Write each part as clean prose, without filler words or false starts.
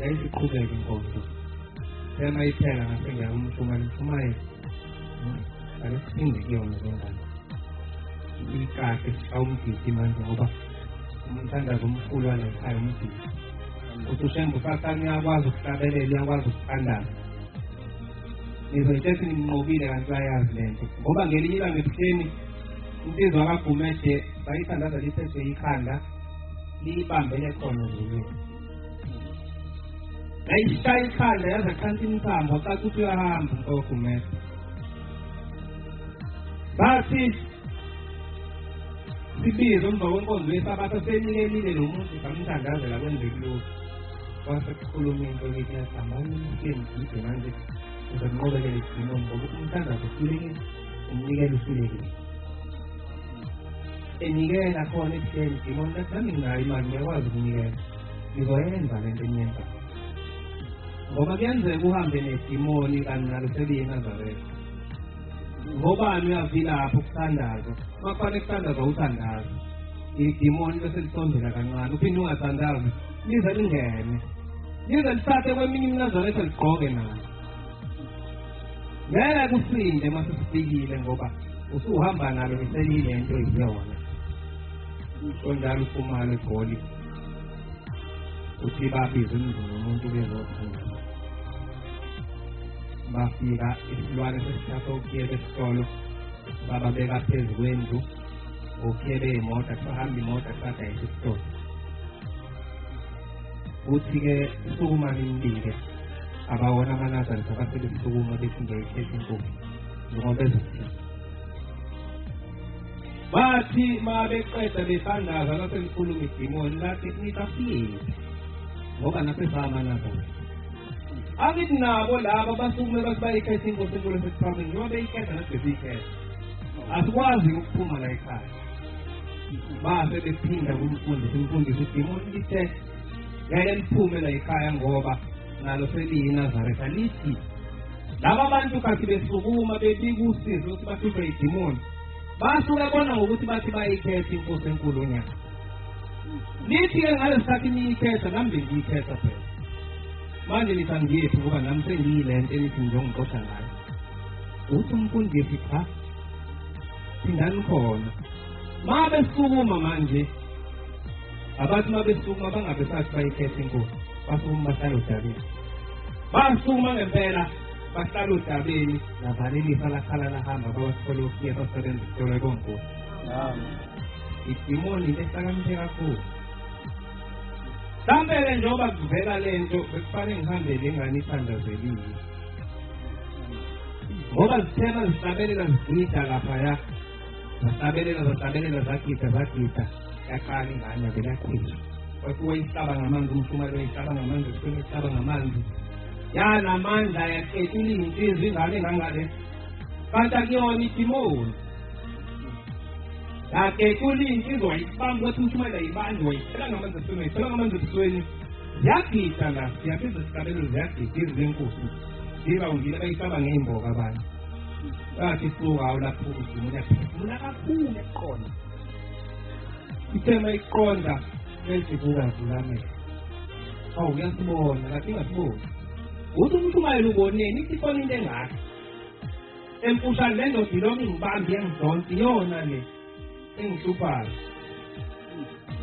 yayisiqhubeka inkonzo semayiphela ngasengiya umhlumane ake siphinde kuyona le ngane kahle awumgidi manje ngoba umthandazo omkhulu wale ekhaya umgidi. Uthi ushembe usathane uyakwazi ukuhlabelela, uyakwazi ukuthandaza. Nizoyithethe nimnqobile kanti bayazi le nto. Ngoba ngelinye ilanga ebuhleni insizwa kaGumede bayithandaza lithethwe ikhanda liyibambele khona ezulwini. Yayishaya ikhanda yaze qhansa imithambo caca ukuthi uyahamba uGumede. Bathi sibizo emva kwenkonzo yesabatha senikelile lo muntu samthandazela kwenzeke lokhu. Wasekukhuluma into lithi yasambani ngiyengide manje uzamnqobekela isidingo ngoba umthandazo uhlulekile umnikela uhlulekile. Enikela khona ebuhleni idimoni lathi nami nginayo imali ngiyakwazi ukunikela ngizoyenza le nto enyenzayo. Ngoba kuyenzeka uhambe nedimoni kanti nalo seliyinazareta. Ngobani uyavilapha ukuthandaza makufanele kuthandaza uthandaza idimoni bese lisondela kancane uphinde ungathandazi lize lingene lize lithathe kweminye iminazareta ligqoke nayo. Ngeke kusinde mase sifikile ngoba usuhamba nalo liselile into yiyona. Sonjalo uphumala egoli uthi babize umndeni umuntu bezothanda. Bafika isilwane sesithatha ukuyebe esitolo bababeka phezu kwendlu ukuyebe imoto sahamba imoto satha isitolo. Uthi-ke isukuma limbile abawona amanazari abasele isukuma bethi ngiyayithetha inkukhu ngoba bezothini. Bathi mabeqeda bethandaza naselikhuluma idimoni lathi nitafiyephi ngoba nasesamanazari. Akithi nabo laba basukume bathi bayikhetha inkosi enkulu esekuphambili noma beyikhetha nasebeyikhetha asikwazi ukuphuma la ekhaya. Base bephinda kumfundisi idimoni lithe ngeke liphume la ekhaya ngoba nalo seliyinazaretha lithi laba bantu kathi besukuma bebika usizo ukuthi bahlutshwe idimoni basuke bona ngokuthi bathi bayikhetha inkosi enkulu onyaka. Lithi-ke ngalesikhathi niyikhetha nami bengiyikhetha phela. Manje lithi angiyephi ngoba nami sengiyile nto elithi ngizongixosha ngayo. Uthi umfundisi cha phindani khona. Mabesukuma manje abathi mabesukuma bangabe sathi bayikhetha inkosi basukuma bahlala odabeni. Basukuma ngempela bahlala odabeni navalelisa lakhala lahamba bawasithola ukuya basebenza isitolo konkosi. Idimoni lehlakaniphe kakhulu. Mhlawumbe njengoba kuvela le nto bekufanele ngihambele ingane ithandazelile. Ngoba zithena zihlabelela zigida laphaya zahlabelela zagida yaqala ingane yavele yakhishwa. Kwathi wayihlaba ngamanzi umshumali wayihlaba ngamanzi ufuna ihlaba ngamanzi. Yanamandla yaketula iy'nsizwa ingane engangale. Kanti akuyona idimoni. Yaketula iy'nsizwa wayibamba wathi umshumali ayibanje wayithela ngamanzi ebusweni wayithela ngamanzi ebusweni. Ziyagida la ziyaphiza zihlabelele ziyagida izinkosi. Zibawungile bayihlaba ngey'mboka abanye. Bathi suka awulapho udimoni yaphefumula kakhulu eqonda. Ithema iqonda lesibuka vulamela. Hawu uyasibona kathi ingasiboni. Uthi umshumayeli uboneni ithi khona into engaka. Empushana le ndoda ilona ingibambi yangidonsa iyona le engihluphayo.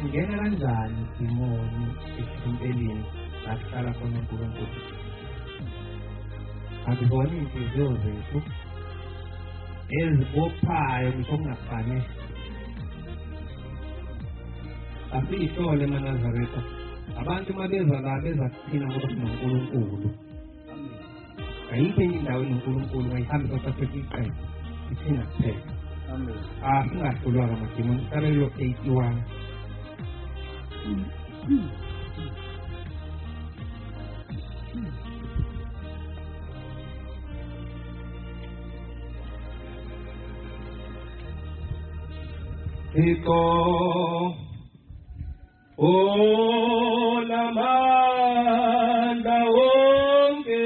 Ingena kanjani idimoni esimpelini lakuhlala khona uNkulunkulu? Akubona iy'nhliziyo zethu ezibophayo ngisho kungafanele. Asiyihlole eManazaretha. Abantu mabeza la beza kuthina ngoba sinoNkulunkulu. Ayikho enye indawo enoNkulunkulu ngayihambi kodwa sesiyiqeda. Ithina kuphela. Amen. Singahlulwa ngamadimoni Salelo 81. Iko olamanda wonke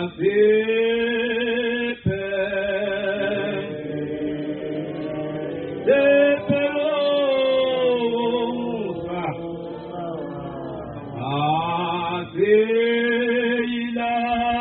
asiphe depelosa asiyilate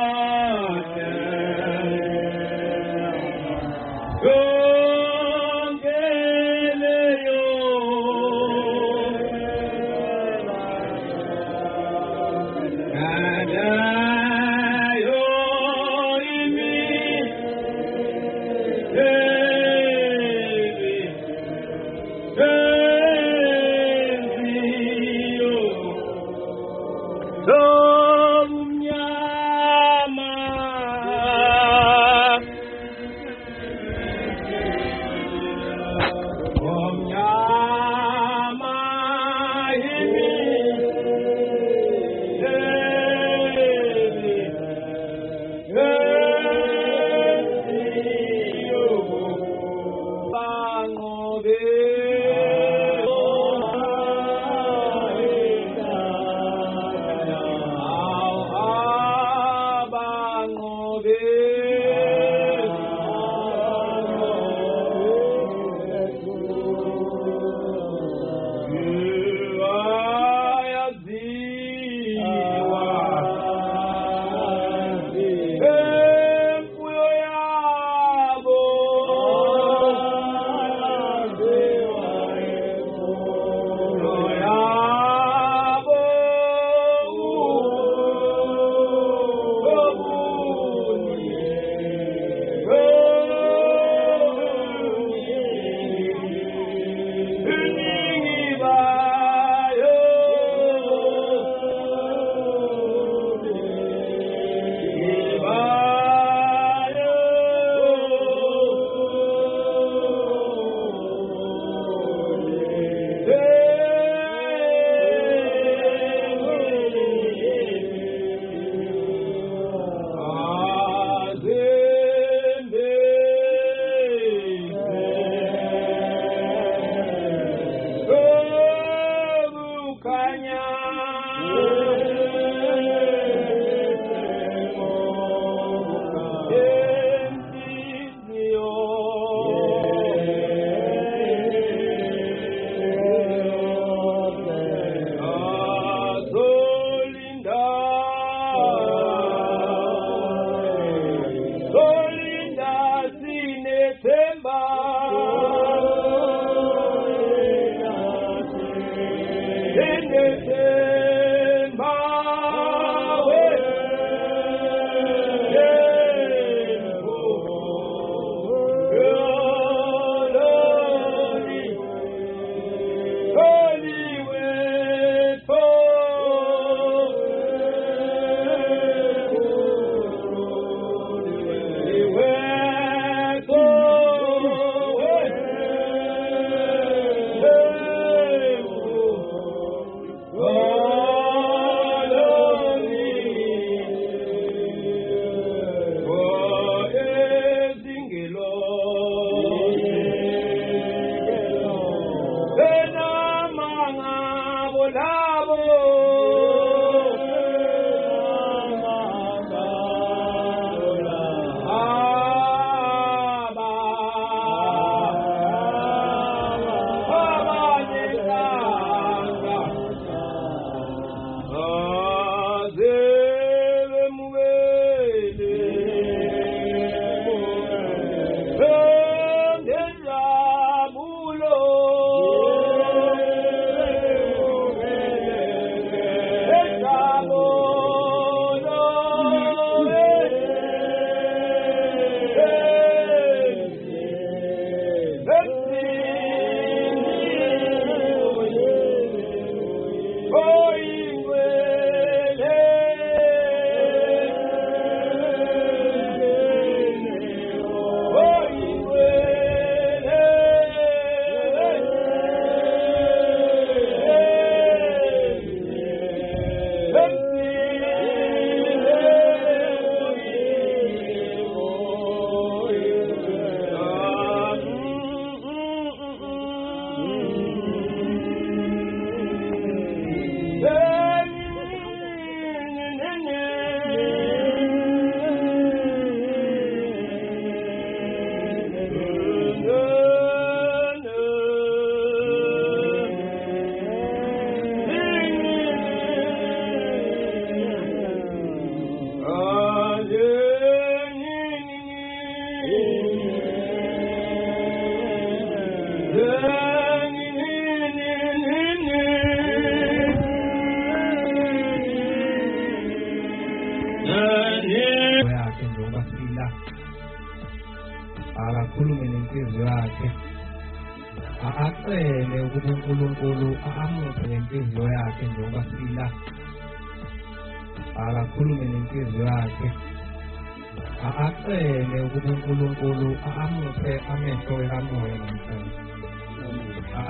akakhulume nenhliziyo yakhe, acele ukuba uNkulunkulu amuphe nenhliziyo yakhe njengoba sila. Akakhulume nenhliziyo yakhe, acele ukuba uNkulunkulu amuphe amehlo kamoya namhlanje,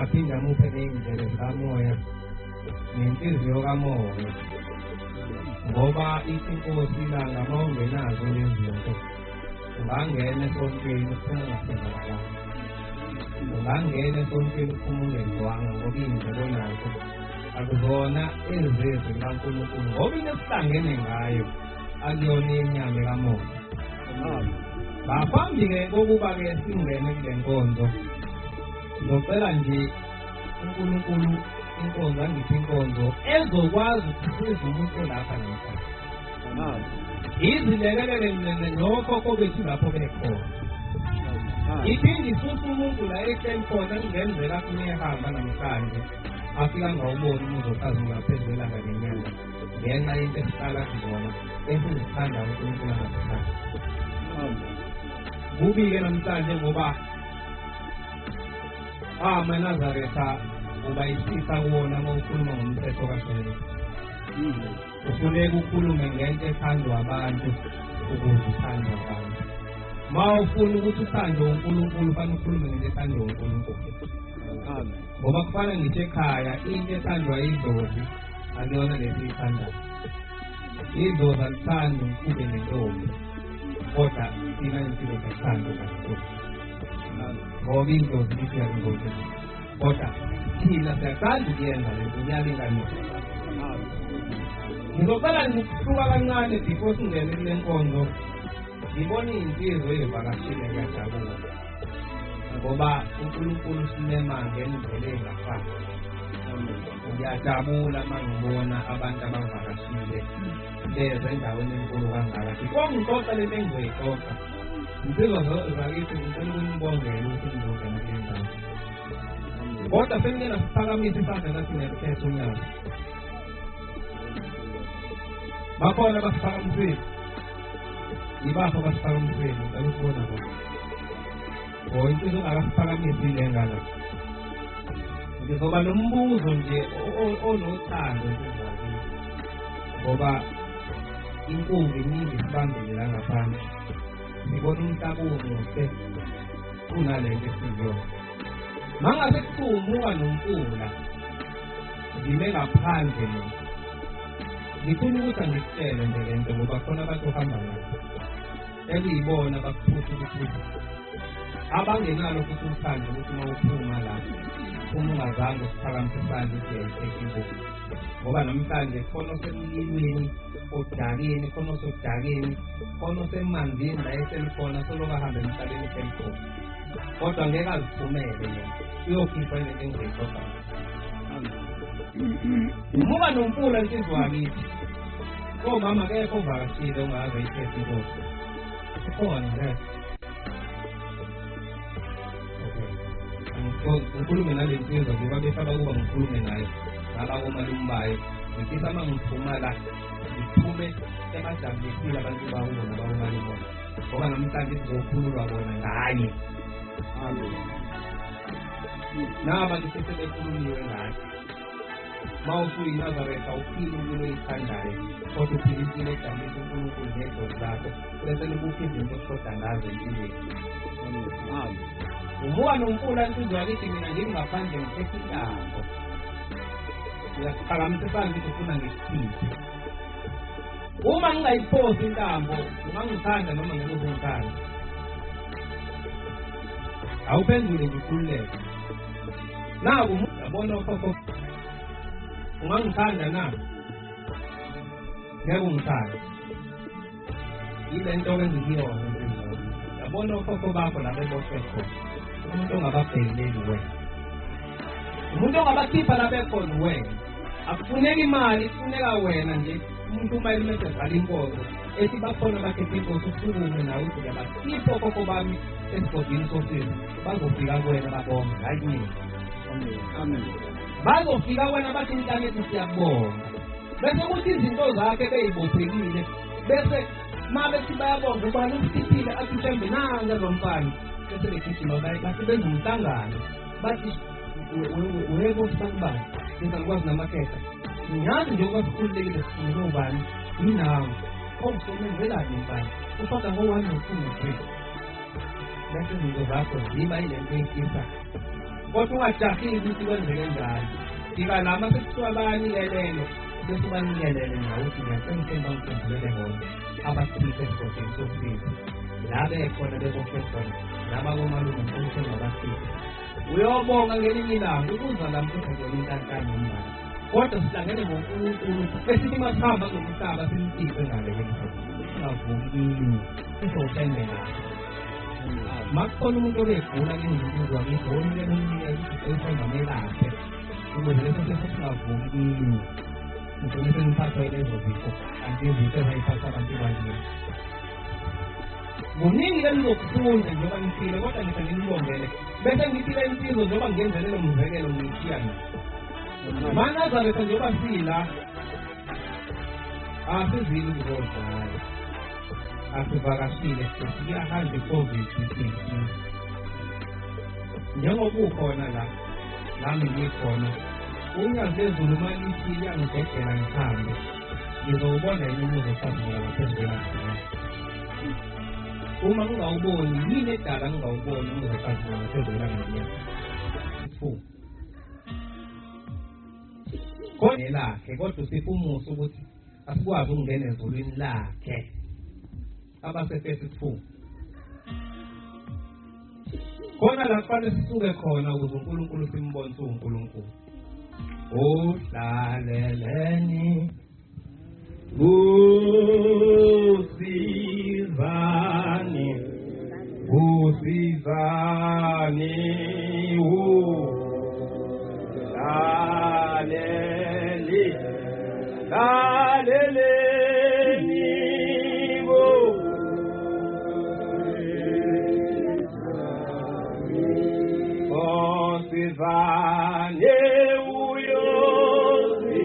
aphinde amuphe ney'ndlebe zikamoya nenhliziyo kamoya, ngoba ithi inkosi ilanga uma ungenazo lezi zinto ungangena esontweni uphuma ungasebenzelanga, ungangena esontweni uphuma ungezwanga, ngoba iy'ndlebe onazo akuzona ezizwe zikaNkulunkulu, ngoba into esihlangene ngayo akuyona inyama kamoya. ngaphambi-ke kokuba-ke singene kule nkonzo ngizocela nje uNkulunkulu inkonzo angiphe inkonzo ezokwazi ukusiza umuntu lapha namhlanje izilekelele nokhokho bethu lapho bekhona iphinde isuse umuntu la ehleli khona kungenzeka afune ehamba namhlanje afika ngawubona umuntu okhazula phezulu elanga nenyanga ngenxa yento esihlala kuzona esizithanda uNkulunkulu angasithandi kubi-ke namhlanje ngoba amaNazaretha uba isisa kuwona uma ukhuluma ngomthetho kaJesu ufuneka ukhulume ngento ethandwa abantu ukuze uthandwe abantu ma ufuna ukuthi uthandwe uNkulunkulu fanele ukhulume ngento ethandwa uNkulunkulu ngoba kufana ngisho ekhaya into ethandwa idlozi akuyona lesiyithandayo idlozi alithandi ukube nentombi kodwa thina impilo siyithanda kakhulu ngoba idlozi lithi yalingozi kodwa thina siyathanda ukuyenza lento kuyalinganisa ngizocela ngikuhluka kancane before singene kule nkonzo ngibona iy'nsizwa ey'vakashile ngiyajabula ngoba uNkulunkulu sinema ngendlela engafani ngiyajabula uma ngibona abantu abavakashile beze endaweni enkulu kangaka ngixoxa lento engizoyixoxa insizwa zakithi ngicela ukunibongela ukuthi ngizongena kule ndawo kodwa sengike nasiphakamisa isandla nathi ngekhetha unyawo bakhona basiphakamisile yibapho basiphakamisile ngicela ukubona bona insizwa ongakasiphakamisi ngala ngizoba nombuzo nje onothando ngoba inkungu iningi isibambile la ngaphandle ngibona umhlabuzo kunalento esiyona mangase kuthumuka nomfula ngime ngaphandle mina ngifuna ukuthi angikutshele nje lento ngoba khona abantu ohamba nabo ekuyibona bakuphutha ukuthi abangenalo futhi uthando ukuthi uma uphuma la uma ungazange usiphakamise isandla ukuthi uyayithetha inkosi ngoba namhlanje khona osemlilweni odakeni khona osodakeni khona osemanzini la eselikhona soloku ahambe emhlabeni eselikhona kodwa ngeke aziphumele yena uyokhipha lento engizoyixoxa umuka nomfula insizwa yakithi omama kekho ovakashile ongaze ayithethe inkosi khona le ngikhulume nale nsizwa ngoba besaba kuba ngikhulume naye ngabakomalumbayo ngifisa uma ngiphuma la ngiphume ebajabulekile abantu bakubo nabakomalumbayo ngoba namhlanje sizokhululwa bona nganye nabantu sesebekhulumiwe ngaye ma usuyiNazaretha uphile impilo oyithandayo kodwa uphile impilo ejabulisa uNkulunkulu ngedlozi lakho bese nikuphi izinto oshoda ngazo empilweni umuka nomfula insizwa yakithi mina ngingaphandle ngithethe intambo uyasiphakamisa isandla ukuthi ufuna ngisithiphe uma ngingayiphosi intambo ungangithanda noma ngeke uzongithanda awuphendule nje ukhululeke naku yabona okhokho ungangithanda na ngeke ungithanda ile nto engiyiyona yabona okhokho bakho la beboshwe khona umuntu ongababhekeli wena umuntu ongabakhipha la bekhona wena akufuneka imali kufuneka wena nje umuntu uma elimese evala inkozo ethi bakhona bakhetha inkozo usukume nawe uthi uyabakhipha okhokho bami esigodini sosizi bazofika kuwena babonga hayi mina amen bazofika kuwena bathi intanethu siyabonga bese kuthi izinto zakhe beyibophekile bese ma bethi bayabonga ubani usiphile athi mhlambe nanga zomfana bese begijima bathi benza umhlangano bathi uyebo sibani ngizakwazi namakhetha ngiyazi nje kwasikhululekile sifuna ubani yinawo okusebenzelani mfana ufaka ngo-1 no-2 no-3 bese izinto zakho ziba yilento eyifisa kodwa ungajahile ukuthi kwenzeke njalo fika lama sekuthiwa bayanikelele bese ubanikelele nawe ukuthi ngiyacela ngiphendulele bona abathile esigodini sosizi la bekhona beboshwe khona nabakomalume uNkulunkulu ngabasiza uyobonga ngelinye ilanga ukuza lamhla ngeke intantana umbala kodwa sihlangene ngoNkulunkulu besithi masihamba ngomhlaba simthipe ngale wena singavukini sizowuhlengela makukhona umuntu obegula ngezinto ngizonile nomnika isifo ngamelaphe ukuze leso sifo singavumi kimi ngizole seniphathwa lezo zifo kanti izinto ezayiphatha abantu abaningi kuningi engizokufunda njengoba ngiphile kodwa ngithi nginibombele bese ngiphila impilo njengoba ngenzelele umzekelo ngiyithiyana mana azabetha njengoba sila asizile ukuzodlala asivakashile siyahamba i-COVID-19 njengoba ukhona la nami ngikhona ungazezulu malithi yangidedela ngihambe ngizowubona yini umuzi osazula ngaphezulu uma ngingawuboni yini edala ngingawuboni umuzi osazula ngaphezulu ngiyafuna khona lakhe kodwa usipho umusa ukuthi asikwazi ukungena ezulwini lakhe abasefesi 2 khona la kufanele sisuke khona ukuze uNkulunkulu simbonise uNkulunkulu ohlaleleni usizani laleleni osizani uyosi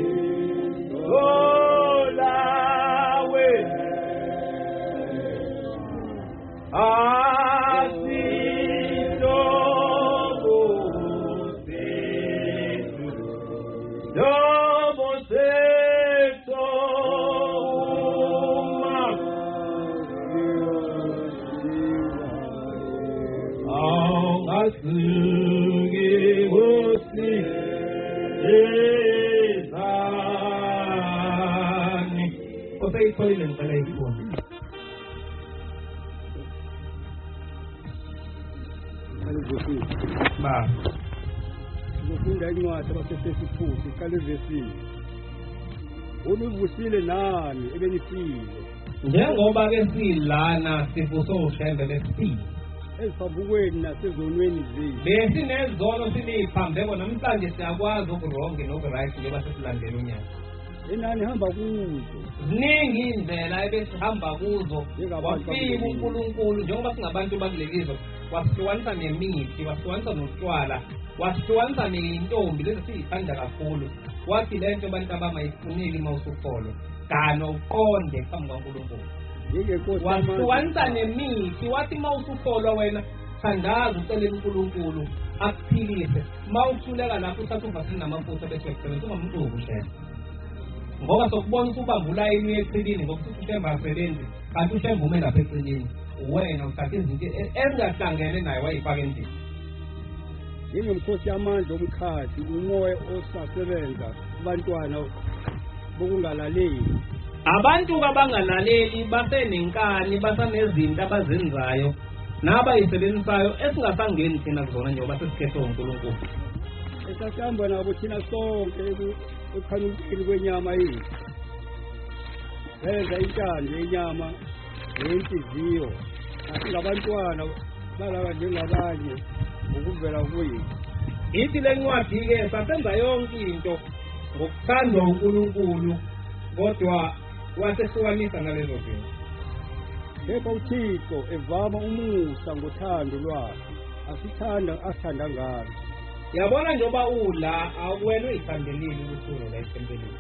olawe Ngifunda incwadi abasefesi 2 siqale evesini. Uluvusile nami ebenifile. Njengoba ke silana sifuso ushembe lesifile. Ezifabukweni nasezonweni zethu. Besinezono siliphambeko namhlanje siyakwazi ukuronge nokuright njengoba sesilandela unyaka. Enani hamba kuzo. Ziningi indlela ebesihamba kuzo. Wafika uNkulunkulu njengoba singabantu bakulelizwe wasihlukanisa nemithi, wasihlukanisa notshwala, wasihlukanisa nentombi lezi siyithanda kakhulu. Wathi lento abantu abayifuneli mawusukholwa gano uqonde phambi kaNkulunkulu. Wasihlukanisa nemithi, wathi mawusukholwa wena thandaza ucele uNkulunkulu akuphilise. Mawuthuleka lapho uthatha uvasini namafutha bese usebenza ungamuntu okushela. Ngoba sokubona ukubamba ulayini eceleni ngokuthi ushemba asebenzi kanti ushemba ume lapha eceleni wena uthatha izinto engahlangene naye wayifaka endlini. Ngingumkhosi yamandla omkhathi umoya osasebenza abantwana bokungalaleli. Abantu abangalaleli basenenkani basanezinto abazenzayo nabayisebenzisayo esingasangeni thina kuzona njengoba sesikhethe uNkulunkulu. Esahamba nabo thina sonke ekukhanyukeni kwenyama yethu. Benza intando yenyama nenhliziyo. Asingabantwana balaba njengabanye ukuvela kuye. Ithi lencwadi ke sasenza yonke into ngokuthandwa uNkulunkulu kodwa wasehlukanisa ngalezo zinto. Kepha uThixo evama umusa ngothando lwakhe. Asithanda ngalo. Yabona njengoba ula awuwena uyithandelile ukuthi ulo la esempeleni.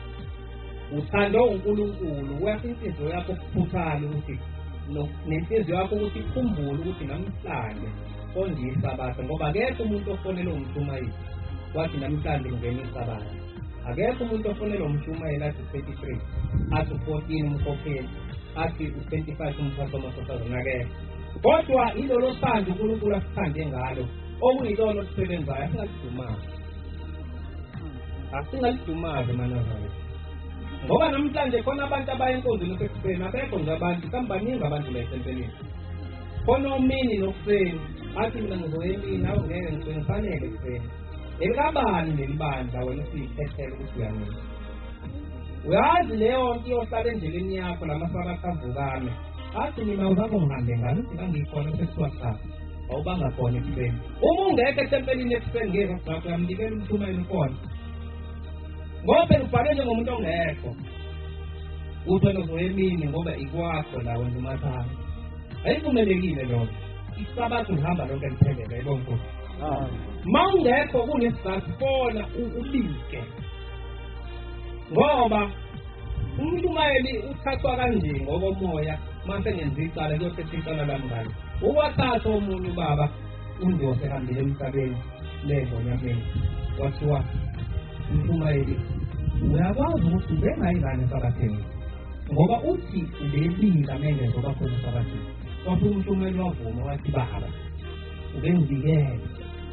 Uthanda uNkulunkulu uyafuna inhliziyo yakho ukuphuthana ukuthi nenhliziyo yakho ukuthi ikhumbule ukuthi namhlanje kondiyisabatha ngoba akekho umuntu ofonela umshumayeli wathi namhlanje ngene isabatha. Akekho umuntu ofonela umshumayeli athi 33 athi 14 umkhokheli athi 25 umphathi wamasosazana akekho. Kodwa ilolo sithanda uNkulunkulu asithande ngalo okuyilona okusebenzayo asingalidumaze manazana. Ngoba namhlanje khona abantu abayenkonzweni esekuseni abekho nje abantu kambaningi abantu la esempeleni. Khona umini nokuseni athi mina ngizoyemini awu ngeke ngifanele kuseni. Elikabani lelibandla wena usiyikhethela ukuthi uyanini. Uyazi leyo nto yohlala endleleni yakho lamasabatha avukame athi mina uzakho ngihambe ngani uthi kangikhona sesiwasa awubanga khona ekuseni uma ungekho etempelini ekuseni ngeke ngakho yamnikela umshumayeli khona ngoba ubhale njengomuntu ongekho uthona zoyemini ngoba ikwakho la wena umathana ayivumelekile lokho isabathu uhamba lonke liphelele yilonke mawungekho kunesizathu khona ubike ngoba umuntu mayeli uthathwa kanje ngokomoya mase ngenza icala kuyothetha icala lami ngalo uwathatha omunye ubaba undose hambile emhlabeni lento nyameni wathiwa umuntu mayeli uyakwazi ukuthi ubengayingane sabatheni ngoba uthi ubebika menge ngoba khona sabatheni wathi umshumeli wavuma wathi baba ubengibikele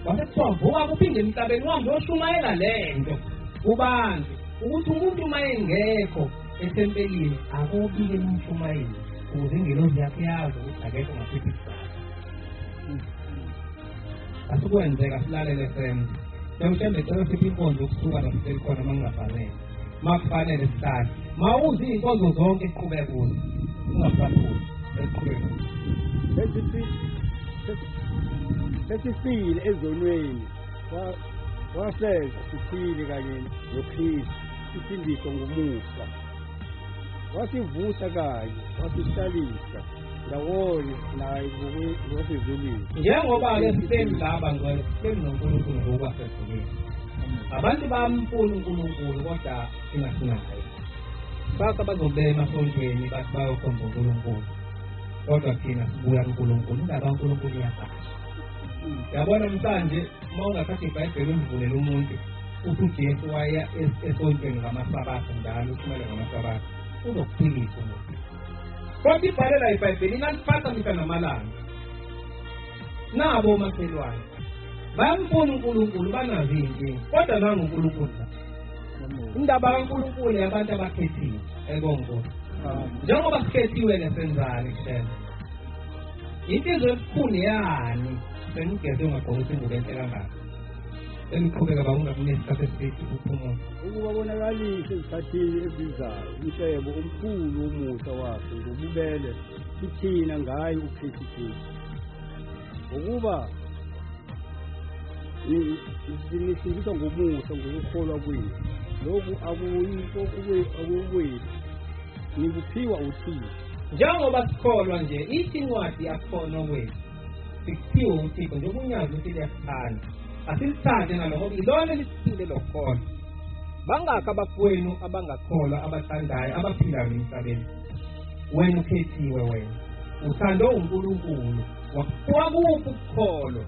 wathi kuthiwa vuka kuphinde emhlabeni wambe oshumayela lento kubantu ukuthi umuntu mayengekho etempelini akubike umshumayeli ukuze ingelozi yakhe yazi ukuthi akekho ngaphephi isizathu asikwenzeka silalele senze mhlawumbe cela siphi inkonzo ukusuka nasiseli khona mangingafanele makufanele sihlale mawuzi iy'nkonzo zonke siqhubeke kuzo ungasakhuli esiqhubeke sesifile ezonweni wahleza sifile kanye noKristu sisindiswa ngumusa wasivusa kanye wasihlalisa ndawonye naye ngokwasezulwini njengoba-ke sihleli laba ngcwele sihleli noNkulunkulu ngokwasezulwini abantu bamfuna uNkulunkulu kodwa singasinayo basa bazobeka emasontweni bathi bayokhonza uNkulunkulu kodwa thina sibuya kuNkulunkulu indaba kaNkulunkulu iyafana yabona mhlanje uma ungathatha iBhayibheli ulivulela umuntu uthi uJesu waya esontweni ngamasabatha njalo ukumele ngamasabatha uzokuphilisa umuntu kodwa ibhalela iBhayibheli inaliphathamisa namalanga nabo omakhelwane bamfuna uNkulunkulu banazo iy'nkinga kodwa nanguNkulunkulu indaba kaNkulunkulu yabantu abakhethiwe ekonkulu njengoba sikhethiwe-ke senzani kuhlelo inhliziyo ebukhulu yani sengigeze ungagqokisa ingubo enhle kangaka seniqhubeka bakungakunesikhathi eside uphumula ukuba bonakalise ezikhathini ezizayo umcebo omkhulu womusa wakhe ngobubele ithina ngayo uKristu ukuba nisindiswa ngomusa ngokukholwa kwenu lokhu akuyikho okukwenu nikuphiwa uThixo njengoba sikholwa nje ithi incwadi yakhona kwethu sikuphiwe uThixo njengoba unyazi ukuthi liyasithanda asilithande naloko ilona lisithile lokukholwa bangakho abafowenu abangakholwa abathandayo abaphilayo emhlabeni wena ukhethiwe wena uthandwe uNkulunkulu wakuphi ukukholwa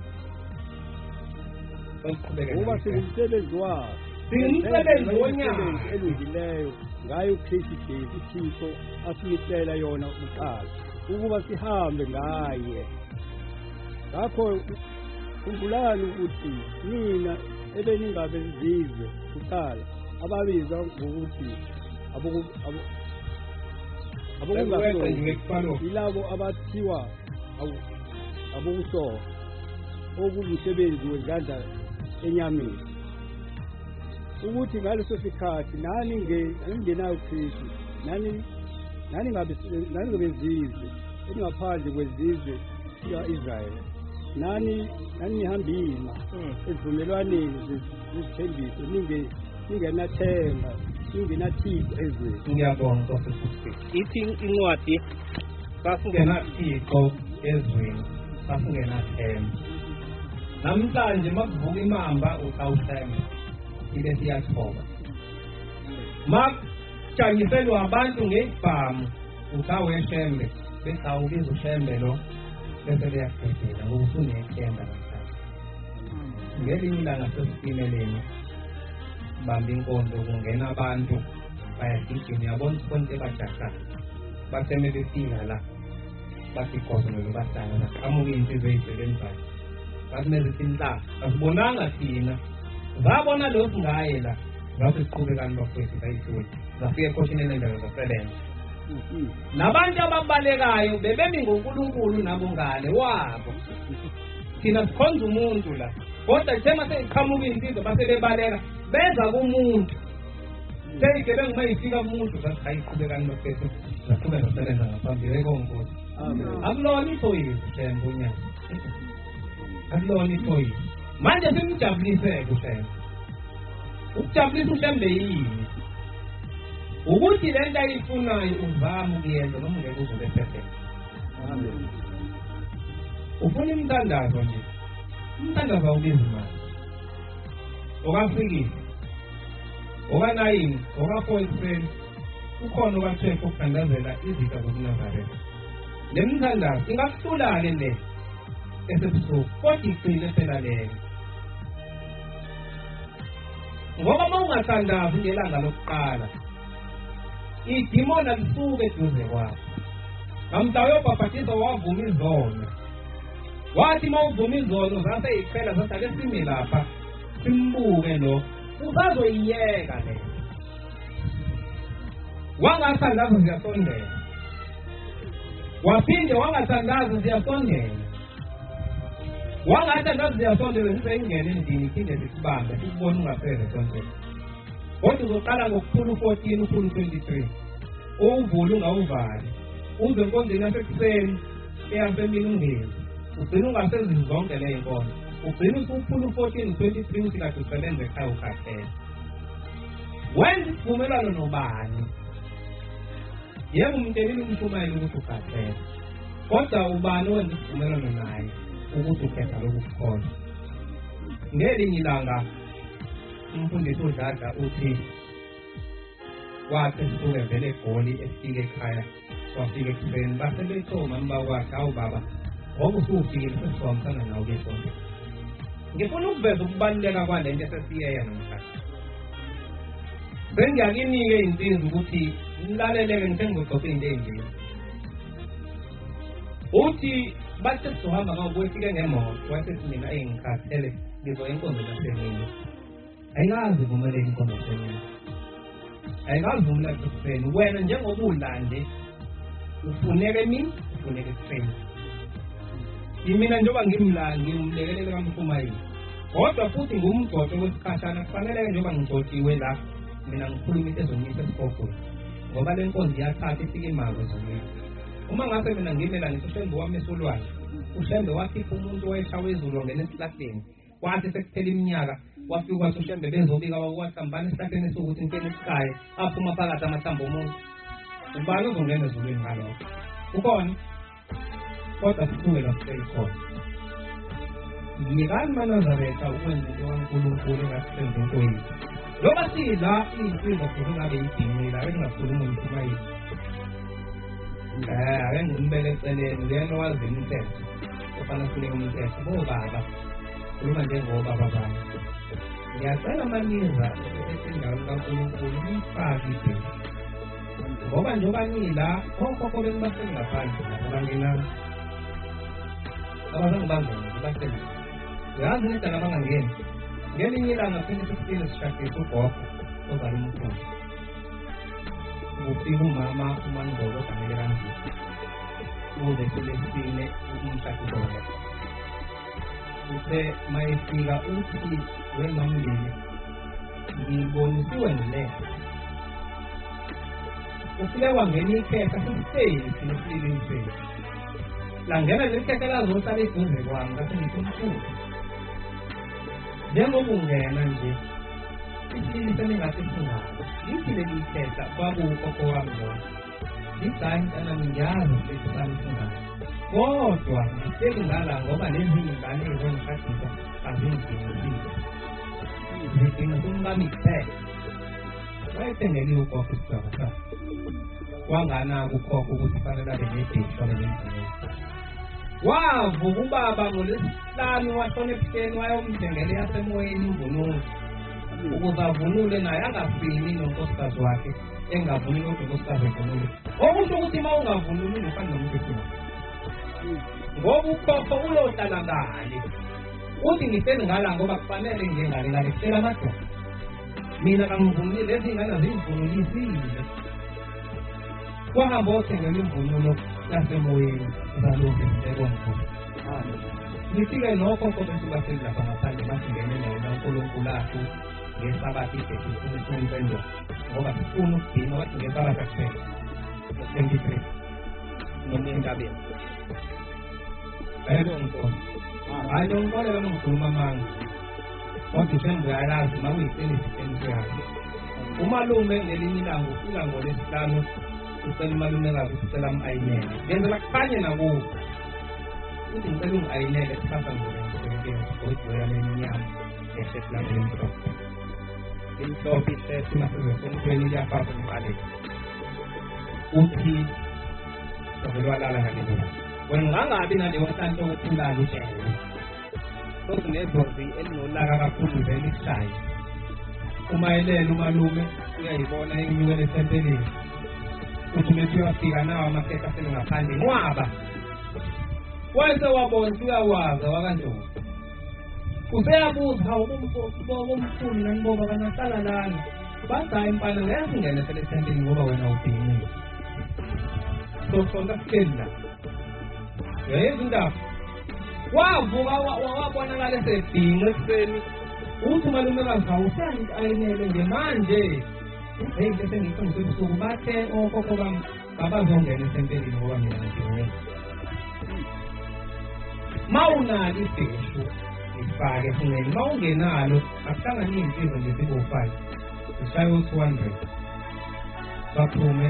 uba singumsebenzi wakhe singumsebenzi wonyaka elungileyo ngayo uKristu Jesu uThixo asimisela yona kuqala ukuba sihambe ngaye ngakho khumbulani ukuthi nina ebeningabe zizwe kuqala ababizwa ngokuthi abokungahloni yilabo abathiwa abokusoka okungumsebenzi wezandla enyameni ukuthi ngaleso sikhathi nani ngenayo uKristu nani ngabe zizwe engaphandle kwezizwe sika-Israyeli nani nihambile ezivumelwaneni zezithembiso ningenathemba ningenathixo ezweni ngiyabonga Nkosi ithi incwadi sasingenathixo ezweni sasingenathemba namhlanje makuvuka imamba utawuthemba ibe siyathoba makujanyiselwa abantu ngebhamu utaweshembe besawubiza ushembe lo bese liyakudedela ngoba usunethemba namhlanje ngelinye ilanga sesitimeleni bamba inkonzo kungena abantu bayagijima uyabona isonto ebajahla baseme befika la basigozolele bahlala baqhamuka iy'nsizwa ey'sebenzayo basimezisa inhlaka asibonanga thina zabona lokhu ngaye la ngakho siqhubekani bafowethu bayithuli zafika ekhoshineni endawo zasebenza nabantu ababalekayo bebemi ngoNkulunkulu nabo ngale wabo thina sikhonza umuntu la kodwa thema seyiqhamuka iy'nsizwa basebebaleka beza kumuntu seyigebengu uma yifika kumuntu zathi hayiqhubekani bafowethu Saqhubeka nokusebenza ngaphambili koNkosi. Akulona iphoyisa Thembunya. Akulona iphoyisa. Manje simjabulise kuphela. Ukujabulisa uHlembe yini? Ukuthi lento ayifunayo uzama ukuyenza noma ungeke uzobe perfect. Amen. Ufuna umthandazo nje. Umthandazo awubizi imali. Okafikile. Okanayini, okafoyiseni. Ukhona okatheko ukuthandazela izitha zokuNazaretha. Le mthandazo ingakuhlula-ke le esebusuku kodwa igcine phela leyo. Ngoba uma ungathandazi ngelanga lokuqala idimoni alisuke eduze kwakho. Ngamhla uyobhabhatisa wavuma izono. Wathi uma uvuma izono zaseyiqhela zathi ake sime lapha simbuke lo usazoyiyeka le. Wangathandaza ziyasondela. Waphinde wangathandaza ziyasondela. Wangathandaza ziyasondela zize ingene endini iphinde zikubambe sikubona ungapheze sonke. Kodwa uzoqala ngokukhulu 14 ukhulu 23. Uvule ungawuvali. Uze enkondleni yasekuseni eyasemini ungene. Ugcina ungasezinto zonke le nkonzo. Ugcina usukhulu 14 23 uthi kade usebenze ekhaya ukhathele. Wenza isivumelwano nobani? Yebo umntenini umshumayeli ukuthi ukhathele. Kodwa ubani wenza isivumelwano naye ukuthi ukhetha lokukhona. Ngelinye ilanga umfundisi uDladla uthi wathi suke vele eGoli efike ekhaya wafika ekuseni base bethoma mbakwakhe awu baba ngoba usufikile sesizomsana nawe ke sonke. Ngifuna ukuveza ukubaluleka kwalento esesiyeya namhlanje. Bengiyakinike insizwa ukuthi nilaleleke ngithengizoxoxa into endini. Uthi bathe sizohamba ngawo kwefike ngemoto wasethi mina engikhathele ngizo inkonzo lasemini. Ayikazi kumele inkonzo lasemini. Ayikazi umla kuseni wena njengoba ulande ufuneke mina ufuneke kuseni. Mina njengoba ngimlandi ngimlekelele kaMfumayeli. Kodwa futhi ngumgcotsho wesikhashana kufanele njengoba ngigcotshiwe la mina ngikhuluma into ezongisa esikofoni. Ngoba le nkonzo iyathatha ifike imazo zomini. Uma ngase mina ngimela ngisho wami esolwane. uHlembe wakhipha umuntu owayeshawe izulu ngene esihlahleni. Kwathi sekuphela iminyaka wafika kwathi uHlembe bezobika wakwahambana esihlahleni sokuthi intene esikhaya aphuma phakathi amathambo omuntu. Ubani uzongena ezulwini ngalokho? Ukhona. Kodwa sikuwela kuphela khona. Ngiyekani maNazaretha ukwenza into kaNkulunkulu engasenze inkoyisa. Loba sidla insizwa futhi ngabe idinile engakhuluma uMfumayeli. Ake ngimbele eceleni lena wazi imithetho. Kufanele sifuneke umthetho bobaba. Khuluma njengobaba bami. Ngiyacela maniza esendaweni kaNkulunkulu umfaki ibheki. Ngoba njengoba nila okhokho benibasele ngaphandle abangenani. Abazange bangene basele. Uyazi ukuthi abangangeni. Ngelinye ilanga kufanele sifike sishadise ugogo ozala umkhulu. Ufika umama uMaNgolo ofanele kanjani. Uze selesine umshado wakhe. Uthe mayefika uthi wena mndeni ngibonisiwe nile. Ufike wangena ikhetha sisiteli sinesibili. Langena lekhetha lazosala eduze kwami ngathi ngikukhulu. Njengoba ungena nje isibili seningathi singalo. Lithi leli ikhetha kwakukhokho wami lo. Lisayi kana ngiyazi ukuthi singalo. Kodwa ngithe ngala ngoba lezi ingane ezongishadisa azingidingi. Ngidinga umbami kuphela. Wayethengele ukhokho isicaba. Wangana kukhokho ukuthi fanele abe nebhekisho lezindlela. Wavuka ubaba ngolesihlanu washona ebuhleni wayomthengele yasemoyeni imvunulo. Ukuze avunule naye angafini nonkosikazi wakhe engavunuli kodwa unkosikazi evunule. Okusho ukuthi uma ungavunuli ungafani nomuntu ekhona. Ngoba ukhokho uyohlala ngale. Uthi ngihleli ngala ngoba kufanele ngengale ngale kuhlela amadoda. Mina kangivunuli lezi ingane azivunulisile. Kwahamba othengele imvunulo yasemoyeni zalokhu ekonko. Ngifike nokhokho besuka selapha ngaphandle basingene naye uNkulunkulu akho ngesabathi isifuna impendulo. Ngoba sifuna ukudinga wathi ngesabathi kuphela. 23 noma endabeni ayibongo ayibongo le mkhuluma manga kodwa sengiyalazi mawuyisini sithenisiyayo umalume ngelinye ilanga ufika ngolesihlanu ucela umalume kabi ucela ayinele ngenzela kukhanye nakubo uthi ngicela ungi-ayinele kusasa ngogodoya lenyama eshetlane lemhlophe imhlophe isethi masezesomthweni liyafaka umqaleni uthi ovelwalala ngalelo wengangabi naleyo nhlanhla okuthulala utshele kodwa nedlozi elinolaka kakhulu velishaye umayelele umalume uyayibona inyukele esempeleni uthi methi uyafika nawo amakhetha asele ngaphandle nqwaba wase wabona uyawaza wakantoni useyabuza hawu bomkhulu naniboba kanahlala lana bathi hayi mpana ngeke singene sele esempeleni ngoba wena ubhinqile sonke sihleli la yayezi indaba wavuka wabonakala esebhinqe ekuseni uthi umalume kazawusani ayinele nje manje heyi bese ngiqinisebusuku bathe okhokho bami abazongena esempeleni ngoba mina ngibhinqile mawunalo ibheshu ifake efunweni mawungenalo akuhlangane iy'nsizwa nje zibo-5 zishaye u-200 baphume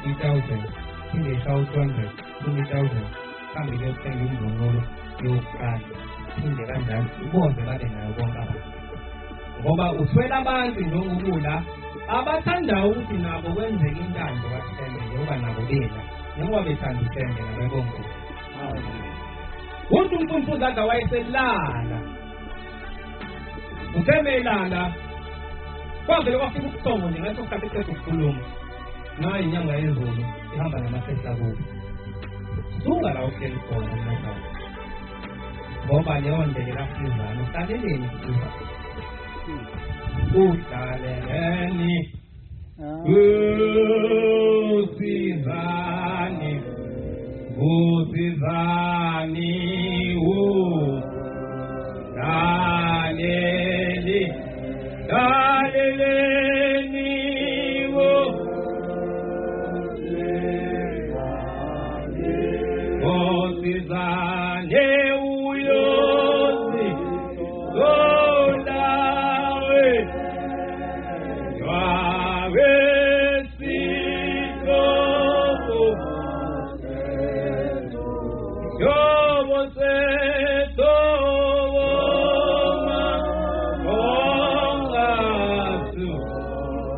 3,000 phinde ishaye u-200 phume 1,000 hambe kuyothenga imvunulo yokuqala phinde kanjalo uboze babe nayo bonke abantu ngoba uswela abantu njengokula abathandayo ukuthi nabo kwenzeka intando kathembe njengoba nabo bela njengoba bethanda uthembe nabebonke uthi umfumfuzi ade wayeselala uthemelala kwavele kwafika ubuthongo nje ngaleso sikhathi eqeda ukukhuluma nayo inyanga yezulu ihamba namasehla kubo suka la uhleli khona mnazana ngoba leyo ndlela kasizana uhlaleleni kuba uhlaleleni usizani usizani daleli daleleni usizani uyozi olawe yawe sikobo yobo setoma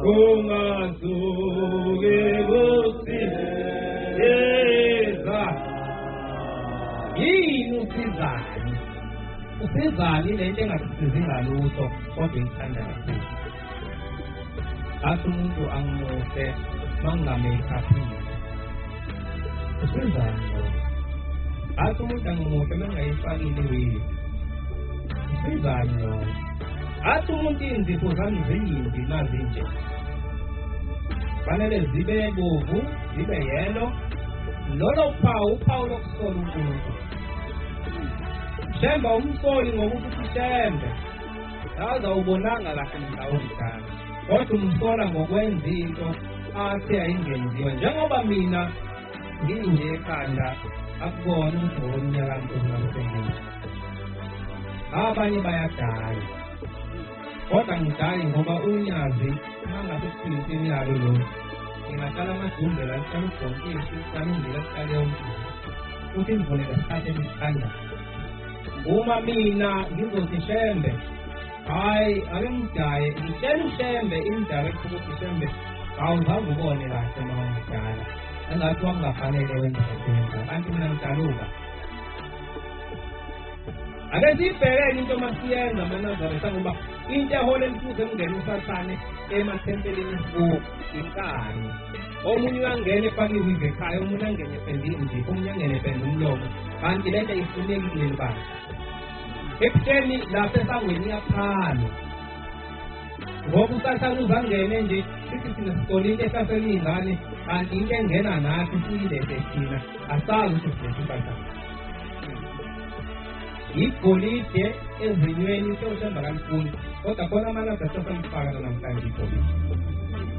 kongasu gebusi eza yini usizani usizani lento engasisizi ngalutho kodwa ngithanda kakhulu athi umuntu angimuhle mangingameyikhaphile usizani lo athi umuntu angimuhle mangingayifakile iwili usizani lo athi umuntu iy'nzipho zami ziyimbi nazinje fanele zibe bovu zibe yelo lolo uphawu lokusola uNkulunkulu shemba umsoli ngokuthi shembe awuzawubonanga kahle mhlawumdala kodwa umsola ngokwenza into athi ayingenziwe njengoba mina nginje ekhanda akubona ukuthi ngokomnyaka mntuzinakusengile abanye bayadala kodwa ngidali ngoba unyazi mangasekuphilithini yalo lo ngingaqala amadumbe la siqala ubhontisi siqala undlela siqale yonke futhi ngivuleka sikhathi esithanda uma mina ngizothi shembe hayi ake ngidaye ngitshela ushembe indirect ukuthi shembe awuzazi ubone kahle uma ngidala engathi wangafanele wenza into kanti mina ngidaluka ake siyibhekele into masiyenza amanazareta ngoba into ehole emfuze emngene usathane emathempelini kuwo inkani omunye uyangena efakiwe ize ekhaya omunye angene epende inzipho omunye angene epende umlomo kanti lento ayifuneki lelibani ekutheni lapha esangweni iyaphalwa ngoba usathane uzangene nje sithi thina sitole into ehlasela iy'ngane kanti into engena nathi siyilethe thina asazi ukuthi silethe usathane igolide ezinyweni sewushemba kalifuni kodwa khona amanazareta asalifaka namhlanje igolide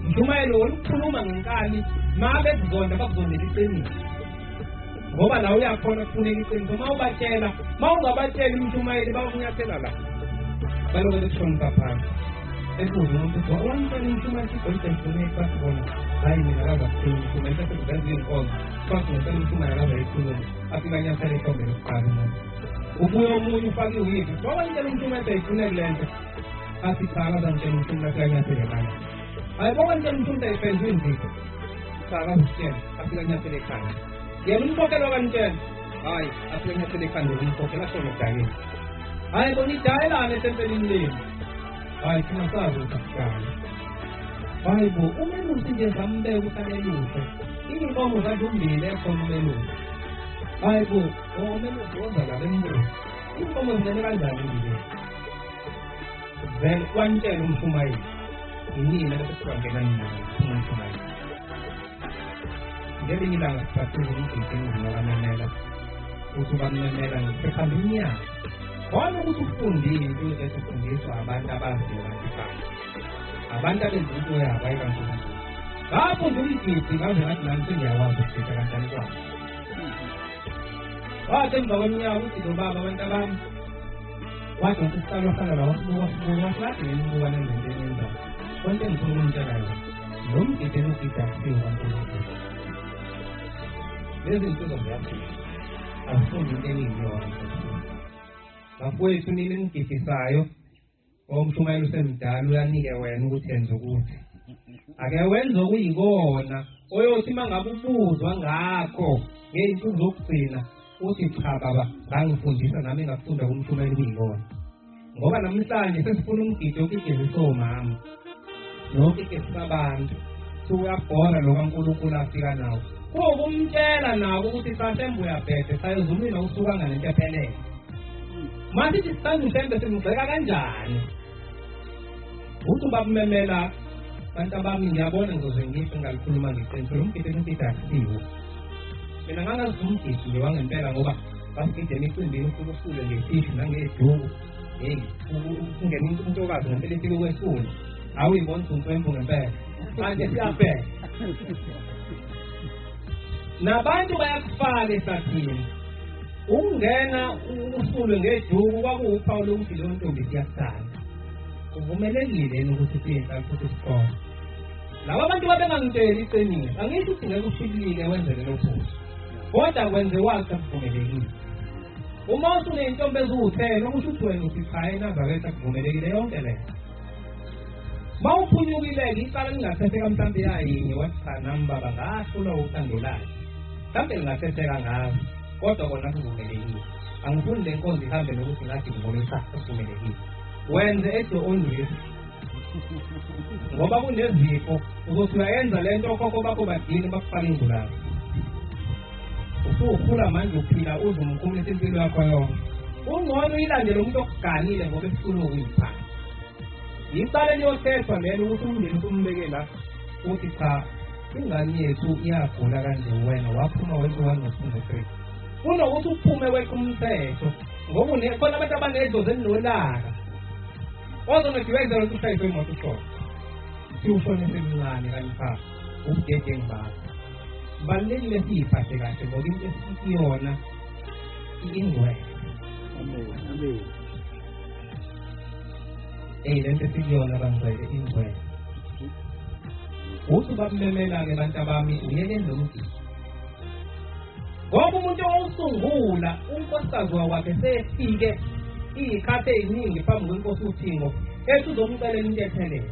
mshumayeli olukhuluma ngenkani mabe kuzonda bakuzondela iqiniso ngoba la uyakhona kufuneka iqiniso mawubatshela mawungabatshela umshumayeli bakunyathela la balokho bekushonisa phansi ekuze umuntu wamtshela umshumayeli igolidestonate bakhona hayi mina kazakuthini umshumayeli sesezenza iy'nkonzo kwakungecela umshumayeli akazayikhuluma afika nyathela ehlombe lokuqala umuntu ubuye omunye ufake iwigi wawantshela umshumayeli ayifuneki le nto athi cha akazangitshela umshumayeli afikanyathele kanye hayi bawantshela umshumayeli ayifenzwe nzito cha akazitshela afikanyathele ekhanda yena umkhokhela wakantshela hayi afikanyathele ekhanda umkhokhela ashona edakeni hayi bona idayelane etempelini lenu hayi thina sazi ukuthi asikali hayi bo umelusi nje zambeka ukuthi amelusi iy'nkomo zadumbile ekhona umelusi hayi bo umelusi woza la lembuzi iy'nkomo zimele kanjani nje then wantshela umshumayeli yinina bese siwangenani naye umshumayeli ngelinye ilanga siphathile umgidi endlini wakamemela ukuthi ubamemela ngisekhanda umnyaka khona ukuthi ufundile into ezifundiswa abantu abaziyo kantifana abantu abenza into yabo ayikankulunkulu ngafunda umgidi ngaze ngathi nami sengiyakwazi ukugida kanjani kwabo wathi emva kweminyaka ukuthi lo baba abantu abami wathi wasesihlalo hlala la wasilade ngenibukane nento enyenzayo konke engifuna ukumtshela yona lo mgidi enogida akusiwo kankulunkulu lezi zinto ziyafika asifundi into eniyiyona bafowethu nini engigidisayo omshumayeli usemdala uyanike wena ukuthi yenze ukuthi ake wenze okuyikona oyothi uma ngabe ubuzwa ngakho ngey'nsuku zokugcina uthi cha baba ngangifundisa nami engafunda kumshumayeli kuyikona ngoba namhlanje sesifuna umgidi okigezisa omama nokigezisa abantu suyabhora lo kankulunkulu afika nawo kuwokumtshela nako ukuthi sasembe uyabhede sayozumina usuka ngalento ephelele masithi sithanda usembe simgxeka kanjani uthi ubabumemela bantu abami ngiyabona ngizoze ngisho ngalikhuluma ngeqiniso lo mgidi umgidi akusiwo mina ngangazi umgidi nje wangempela ngoba basigide emicimbini ufike usule ngesishu nangeduku heyi ungena intokazi ngempela ifike kwesule awuyibona umthwembu ngempela manje siyabheka nabantu bayakufaka esathini ukungena usulwe ngeduku kwakuwuphawu lokuthi leyo ntombi siyakuthanda uvumelekile ukuthi siyenza futhi sikhona laba abantu babengangitsheli iqiniso angisho ukuthi ngeke ufikile wenzele lo phutha kodwa kwenziwayo akuvumelekile uma usuneyintombi eziwu-10 okusho ukuthi wena uthi cha eNazaretha akuvumelekile yonke le ma uphunyukile-ke icala lingathetheka mhlawumbe yayinye wathi cha nami baba ngahlulwa uthando lakhe mhlawumbe lingathetheka ngazo kodwa kona kuvumelekile angifuni le nkonzo ihambe nokuthi ngathi ngibonisa kuvumelekile wenze at your own risk ngoba kunezifo ukuthi uyayenza le nto okhokho bakho badini bakufaka ingculazi usukhula manje uphila uze umkhumulisa impilo yakho yonke ungcono uyilandele umuntu okuganile ngoba esifuna ukuyiphatha yicala liyothethwa lelo ukuthi umndeni usumbeke la uthi cha ingane yethu iyagula kanje wena waphuma wenze 1 no 2 no 3 kunokuthi uphume wekho umthetho ngoba khona abantu abanedlozi elinolaka ozonodiwezela ukuthi ushayise imoto ushona siwushone semncane kanipha ubudedengu balulekile siyiphathe kahle ngoba into esiyona ingwenya Amen. lento esiyona bangcwele ingwenya uthi babumemela-ke bantu abami uyelenze umgidi ngoba umuntu owusungula unkosikazi wakwakhe sefike iy'khathi ey'ningi phambi kwenkosi uthingo ethi uzomcelela into ethelele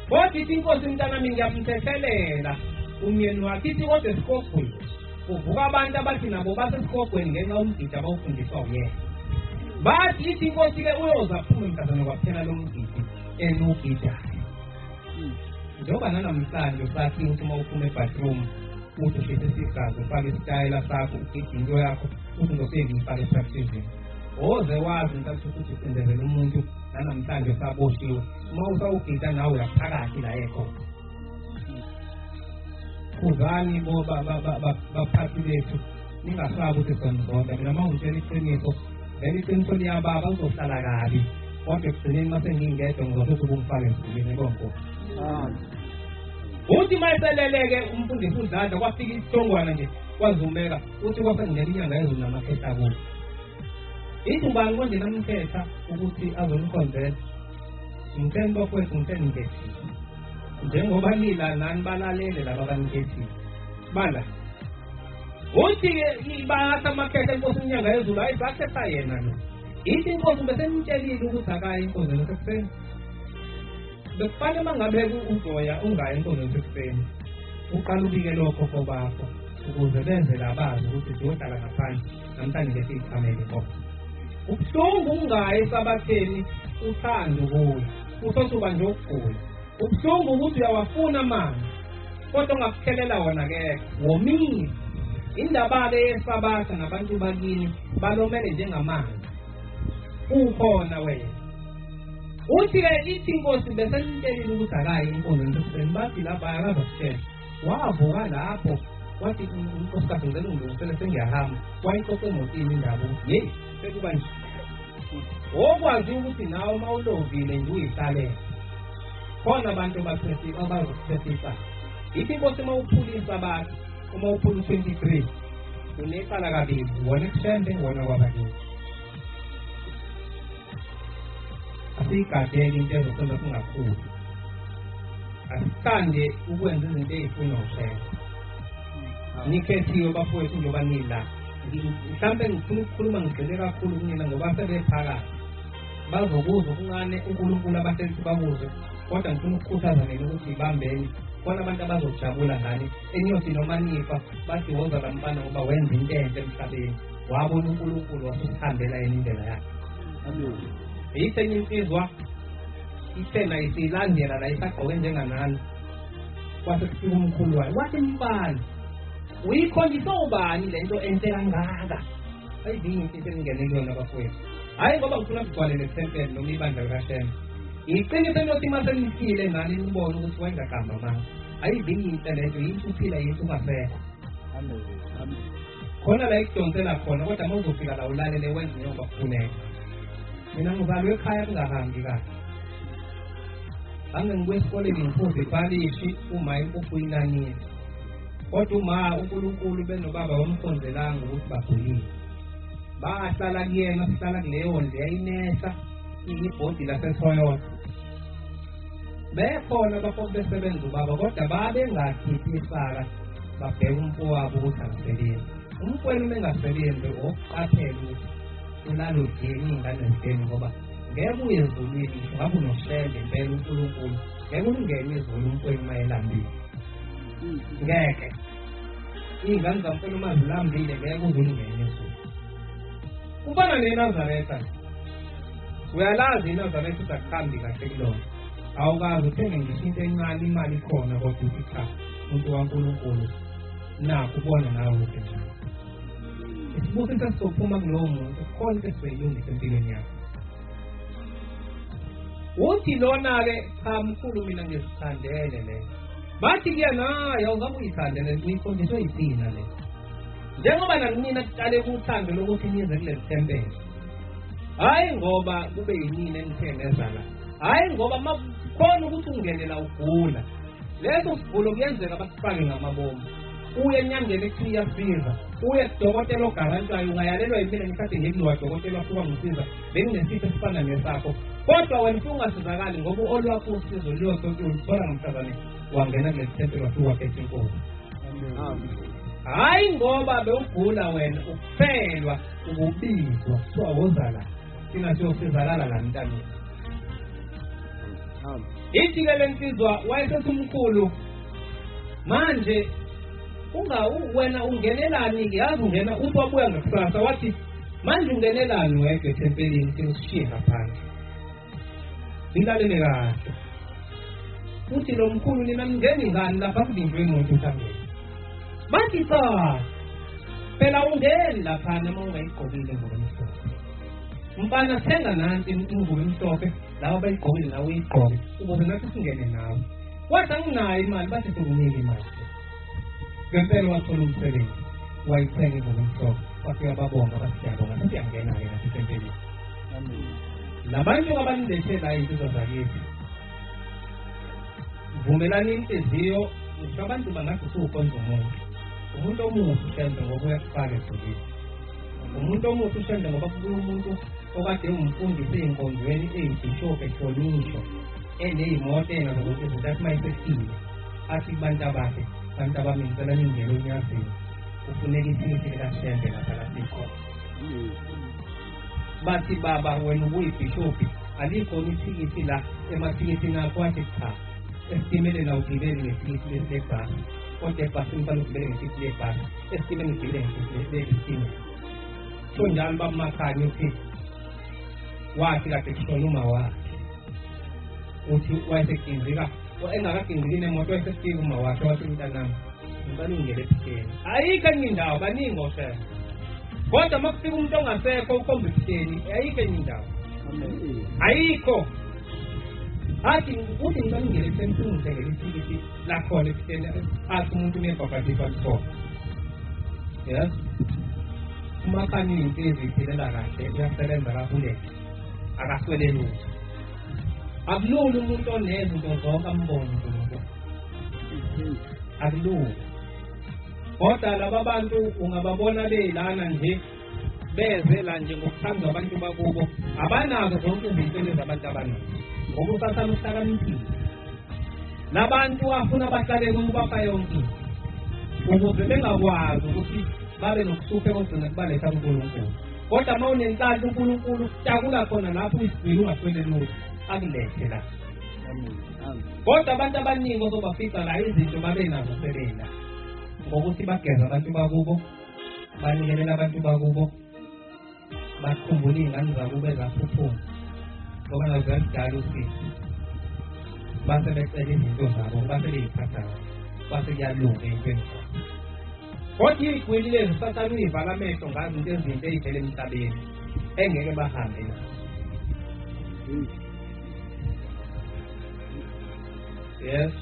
kodwa ithi inkosi mntanami ngiyamthethelela umyeni wakhe ithi kodwa esikogweni kuvuka abantu abathi nabo basesikogweni ngenxa yomgidi abawufundiswa uyena bathi ithi inkosi-ke uyoza aphume mntazana kwaphela lo mgidi enugidayo njengoba nanamhlanje usakhiwe ukuthi uma uphuma ebathroom uthi ushise isigazi ufake isitayela sakho ugide into yakho uthi ngoseve ngifake esakhisizini oze wazi ntathu ukuthi usindezela umuntu nanamhlanje usaboshiwe uma usawugida nawe uyaphakathi la ekhona khuzani bo baphathi bethu ningasabi ukuthi sonizonda mina uma ungitshela iqiniso vele iqiniso liyababa uzohlala kabi kodwa ekugcineni uma sengingedwa ngizosheshe ukungifaka emsibeni konke uthi mayiseleleke umfundisi uDladla kwafika isithongwana nje kwazumeka uthi kwasengena inyanga yezulu namakhetha kubo ithi ubani konje namkhetha ukuthi azonikhonzela ngitheni bafowethu ngitheni ngikhethile njengoba nila nani balalele laba banikhethile bala uthi-ke ibasa amakhetha enkosi inyanga yezulu hayi sakhetha yena lo ithi inkosi besenitshelile ukuthi akaye enkonzweni yasekuseni bekufanele uma ngabe uzoya ungaya enkonzweni yasekuseni uqala ubike lokho kobakho ukuze benze labazi ukuthi siyohlala ngaphandle namhlanje besiyithamele khona ubuhlungu ungayi esabatheni uthanda ukula usosuba nje ukugula ubuhlungu ukuthi uyawafuna amanzi kodwa ungakukhelela wona-ke womile indaba-ke yesabatha nabantu bakini balomele njengamanzi ukhona wena uthi-ke ithi inkosi besenitshelile ukuthi akayi enkonzweni yasekuseni bathi lapha akazakutshela wavuka lapho wathi unkosikazi ngicela ungilungisele sengiyahamba wayixoxe emotini indaba ukuthi yeyi sekuba nje okwazi ukuthi nawe uma ulovile nje uyihlalela khona abantu abazokuthethisa ithi inkosi uma uphulisa bakhe uma uphula u-23 uneqala kabili wona ekushembe wona kwabakini asiyigadele into ezosenza singakhuli asithande ukwenza izinto ey'funa ushela nikhethiwe bafowethu njengoba nila mhlawumbe ngifuna ukukhuluma ngigxile kakhulu kunina ngoba sebephakathi bazokuzwa okuncane uNkulunkulu abahleli bakuze kodwa ngifuna ukukhuthaza nina ukuthi ibambeni khona abantu abazojabula ngani enyothi noma nifa bathi woza lamfana ngoba wenza into enhle emhlabeni wabona uNkulunkulu wasusihambela yena indlela yakhe yithe enye insizwa ithena isilandela la isagqoke njenganani kwase kufika umkhulu wayo wathi mfana uyikhonjiswa ubani lento enhle kangaka ayidingi into engene kuyona bafowethu hayi ngoba ngifuna kugcwalele ethempeli noma ibandla likaShembe iqinise lokuthi uma senifile ngani nibone ukuthi wayengagamba manje ayidingi into lento yinto uphila yinto ungasekho khona la ikudonsela khona kodwa uma uzofika la ulalele wenze njengoba kufuneka mina ngizalwe ekhaya kungahambi kahle angengibuye esikoleni ngiphuze iphalishi uma impuphu inanile kodwa uma uNkulunkulu benobaba bamkhonzelanga ukuthi bagulile bahlala kuyena sihlala kuleyo ndle yayinesa ibhodi laseToyota bekhona bafo besebenza ubaba kodwa babengakhiphi isaka babheka umfowabo ukuthi angasebenzi umfowenu mengasebenzi okuqaphela ukuthi ulalodini ingane zideni ngoba ngeke uye ezulwini ngabe unoshembe impela uNkulunkulu ngeke ulingene ezulu umfowenu mayelambile ngeke ingane zamfowenu uma zilambile ngeke uzulingene ezulu kufana neNazaretha uyalazi iNazaretha ukuthi akuhambi kahle kulona awukazi uthenge ngisho into encane imali khona kodwa uthi cha umuntu kaNkulunkulu nakho ubona nawe ukuthi isibuko sesizophuma kulowo muntu khona into esizoyilungisa empilweni yakho uthi lona-ke cha mkhulu mina ngizithandele le bathi kuyena hayi awuzabe uyithandele nikhonjiswe yithina le njengoba nanina kuqale kuthando lokuthi nize kuleli thempeli hayi ngoba kube yinini enitheneza la hayi ngoba makhona ukuthi ungenela ugula leso sigulo kuyenzeka bakufake ngamabomu uye enyangeni ekuthiwa iyasiza uye kudokotela ogarantayo ungayalelwa yimina ngikade ngikulowa dokotela wasuka ngisiza benginesifo esifana nesakho kodwa wena ungasizakali ngoba olwakho usizo liyosonke ulithola ngomhlazane wangena kuleli thempeli wasuka wakhetha inkosi hayi ngoba bewugula wena ukufelwa ukubizwa kuthiwa woza la thina siyosizakala la mntaneni ithi-ke le nsizwa wayesesumkhulu manje wena ungenelani-ke yazi ungena uthi wabuya ngakusasa wathi manje ungenelani wedwa ethempelini sengusishiye ngaphandle nilalele kahle uthi lo mkhulu nina mngeni ngani lapha kulindwe imoto uhlangene bathi cha phela ungeni laphana uma ungayigqokile ingubo emhlophe mfana thenga nansi ingubo emhlophe lawa bayigqokile nawe uyigqoke ukuze nathi singene nawe wathi anginayo imali bathi sikunike imali ngempela wathola umsebenzi wayithenga ingubo emhlophe wafika babonga bathi siyabonga sesiyangena-ke nasethempelini labantu abanilethela izizo zakithi vumelani inhliziyo ngisho abantu bangathi usukhonza umuntu omuhle usenze ngoba uyakufaka esibili. Umuntu omuhle usenze ngoba kubuye umuntu okade umfundisi ey'nkonzweni ey'bhishobhu ehlonishwa eney'moto enazokuthi izinto athi mayesefile athi kubantu abakhe bantu abami ngicela ningene unyazini kufuneka ithikithi likaShembe lapha lasekhona. Bathi baba wena ubuyibhishobhi alikhona ithikithi la emathikithini akho wathi cha esitimeleni awugibeli ngethikithi lebhasi kodwa ebhasini kufanele ugibele ngethikithi lebhasi esitimeni ugibele ngethikithi lesitimela. So njalo babumakhanya uthi wathi kade kushona uma wakhe uthi wayeseginzika engakaginziki nemoto wayesefika uma wakhe wathi umntanami ngicela ungene ephikeni. Ayikho enye indawo baningi oshela kodwa uma kufika umuntu ongasekho ukhomba ephikeni ayikho enye indawo ayikho. Athi uthi ngicela ungene ephikeni ungithengele ithikithi lakhona ephikeni athi umuntu unebhabhadipha likhona. Yes, umakhanya iy'nsizi iphilela kahle uyasebenza kakhuleke akaswele lutho. Akulula umuntu onezinto zonke ambone uNkulunkulu, akulula. Kodwa laba bantu ungababona belana nje beze la nje ngokuthandwa abantu bakubo abanazo zonke izinto lezi abantu abanazo ngoba usathana uhlakaniphile. Labantu afuna bahlale kubapha yonke ukuze bengakwazi ukuthi babe nokuhluphe kodwa kubaletha uNkulunkulu. Kodwa uma unenhlanhla uNkulunkulu utakula khona lapho isibili ungaswele lutho akulethe la. Kodwa abantu abaningi ozobafica la izinto babenazo sebela ngokuthi bageza abantu bakubo banikelela abantu bakubo bakhumbule iy'ngane zakubo ezaphuphuma ngoba nazo ziyadala usizi base becela izinto zabo base bey'phathayo base kuyalunga ey'ntweni zabo. Kodwa iy'gwili lezi usathane uy'vala amehlo ngazo into ezinto ey'vela emhlabeni engeke bahambe nazo. Yes,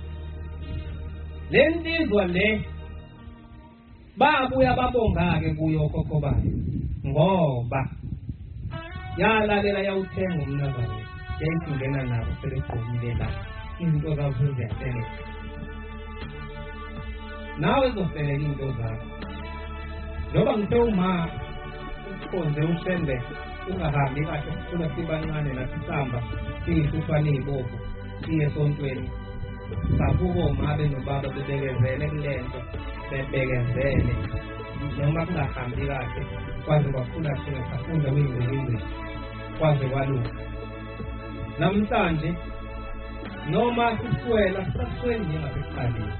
le nsizwa le babuya babonga-ke kuyo okhokho bayo ngoba yalalela yawuthenga umnazane yayisingena nabo sebegqomile la izinto zabo seziyahleleka. Nawe zohleleka iy'nto zakho njengoba ngithe uma ukhonze uShembe ungahambi kahle sifuna sibancane nathi sihamba siyisufane ey'bovu siye esontweni sabuka omama nobaba bebekezele kule nto bebekezele noma kungahambi kahle kwaze kwakhula thina safunda kuyingwelingwe kwaze kwalunga. Namhlanje noma siswela sasweli njengasekuqaleni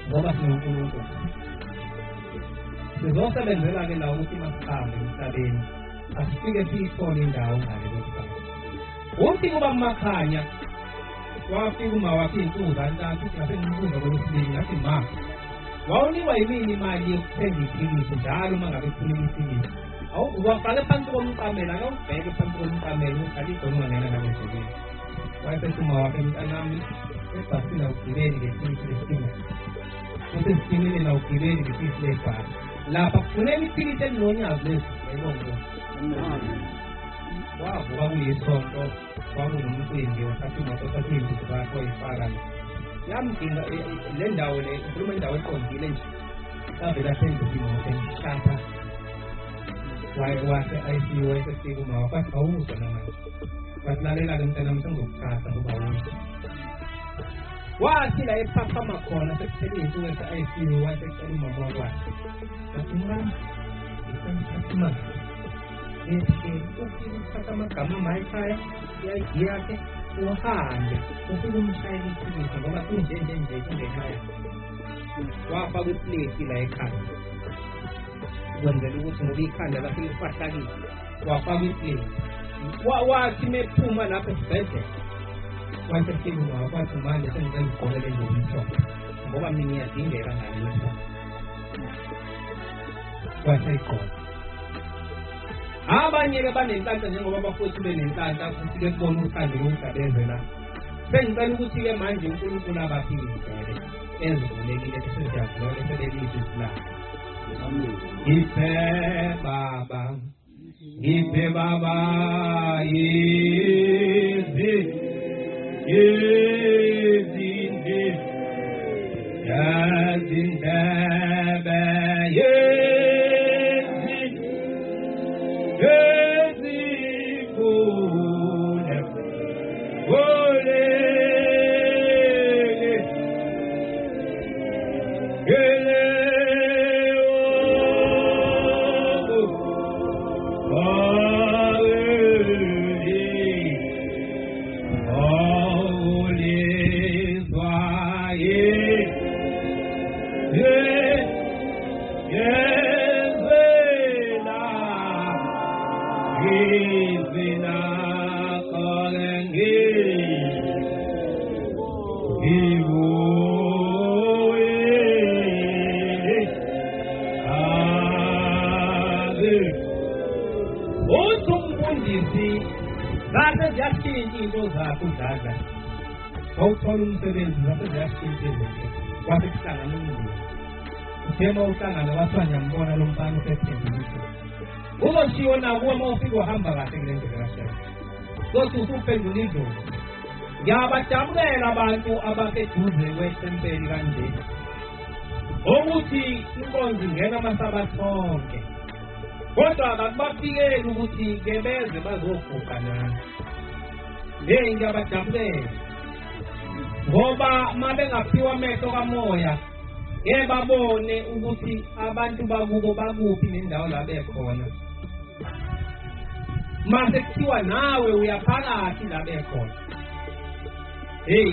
ngoba sinoNkulunkulu sizosebenzela-ke la ukuthi masihambe emhlabeni asifike siyithole indawo ngale kwesibani. Uthi kuba kumakhanya wafika uma wakhe iy'nsuku zantathu uthi ngase ngimbuza kwelesibili ngathi ma wawunikwa yimini imali yokuthenga ithikithi njalo uma ngabe kufuneka ithikithi waqale phansi komqamela akawubheke phansi komqamela ukuthi alikho ungangena nabezekeni. Wayesethi uma wakhe mntanami ebhasini awugibeli ngethikithi lesitimela usesitimeleni awugibeli ngethikithi lebhasi lapha kufuneka ithikithi elinonyazi lezi yayibongo. Wavuka kuyisonto kwakunomcimbi wathatha imoto wathatha iy'ngubo zakhe wayifaka yamdinga le ndawo le ukhuluma indawo eqondile nje savela senduka imoto emshapha wase-ICU wayesefika uma wafathi awuzwa namanje wathi lalela-ke mntanami sengizokuthatha ngoba awuzwa. Wathi la ephaphama khona sekuphele iy'nsuku ese-ICU wayesecela umama wakwakhe wathi mama ngisemthathima ukuthatha amagama ama ekhaya i-ID yakhe uhambe ufike umshayela ithikithi ngoba kunjenjenje kungekhaya. Wafaka ipleti la ekhanda ukwenzela ukuthi ngoba ikhanda lakhe lifahlakile wafaka ipleti. Wathi mephuma lapho esibhedlela wayesefika uma wakwathi manje sengicela ugqokele nje umhlophe ngoba mina ngiyadingeka ngale mhlophe. Waseyigqoka. Abanye-ke banenhlanhla njengoba bafowethu benenhlanhla futhi-ke kubona uthando lokudabeze la. Sengicela ukuthi-ke manje uNkulunkulu abaphilizele ezivulekile sesiyavuleke sebelizwe isilanga. Ngiphe baba izina kalengi ibuye ade uthumfundisi zathi ziyashintsha into zakho udlala awuthola umsebenzi zathi ziyashintsha izinto kwathi kuhlangana umndeni uthema uhlangana wathwanya mbona lo mfana usephendulile uzoshiwo nakuwe uma ufika uhamba kahle kule ndlela kahle zothi usuphendula idlozi ngiyabajabulela abantu abaseduze kwethempeli kanje ukuthi inkonzo ingena amasabatha onke kodwa akubafikeli ukuthi gebeze bazoguqa nani ngiyabajabulela ngoba uma bengaphiwa amehlo kamoya babone ukuthi abantu bakubo bakuphi nendawo la bekhona mase kuthiwa nawe uyaphakathi la bekhona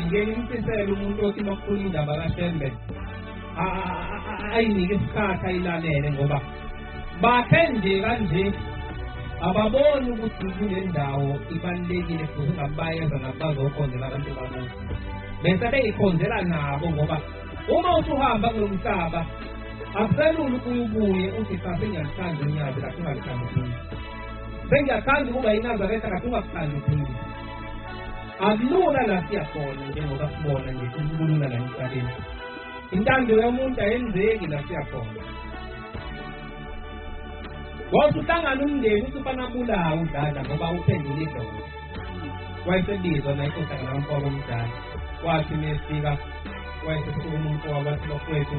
ngenimsisela umuntu othi makukhulu indaba kaShembe ayinike isikhathi ayilalele ngoba bathe nje kanje ababoni ukuthi kule ndawo ibalulekile futhi ngabayeza nabazokhonzela abantu bakubo bese beyikhonzela nabo ngoba uma usuhamba kulo mhlaba akuselula ukubuye uthi sasengiyalithanda unyazi la kungalithanda sengiyathanda ukuba yiNazaretha la kungakuthanda uphinde akulula la siyakhona njengoba sibona nje kulula la emhlabeni intando yomuntu ayenzeki la siyakhona wasuhlangana umndeni usufana bulawa udlala ngoba uphendule idlozi wayesebizwa nayihlangana nomfoko omdala kwathi mesifika wayesesuka umuntu wabathi bakwethu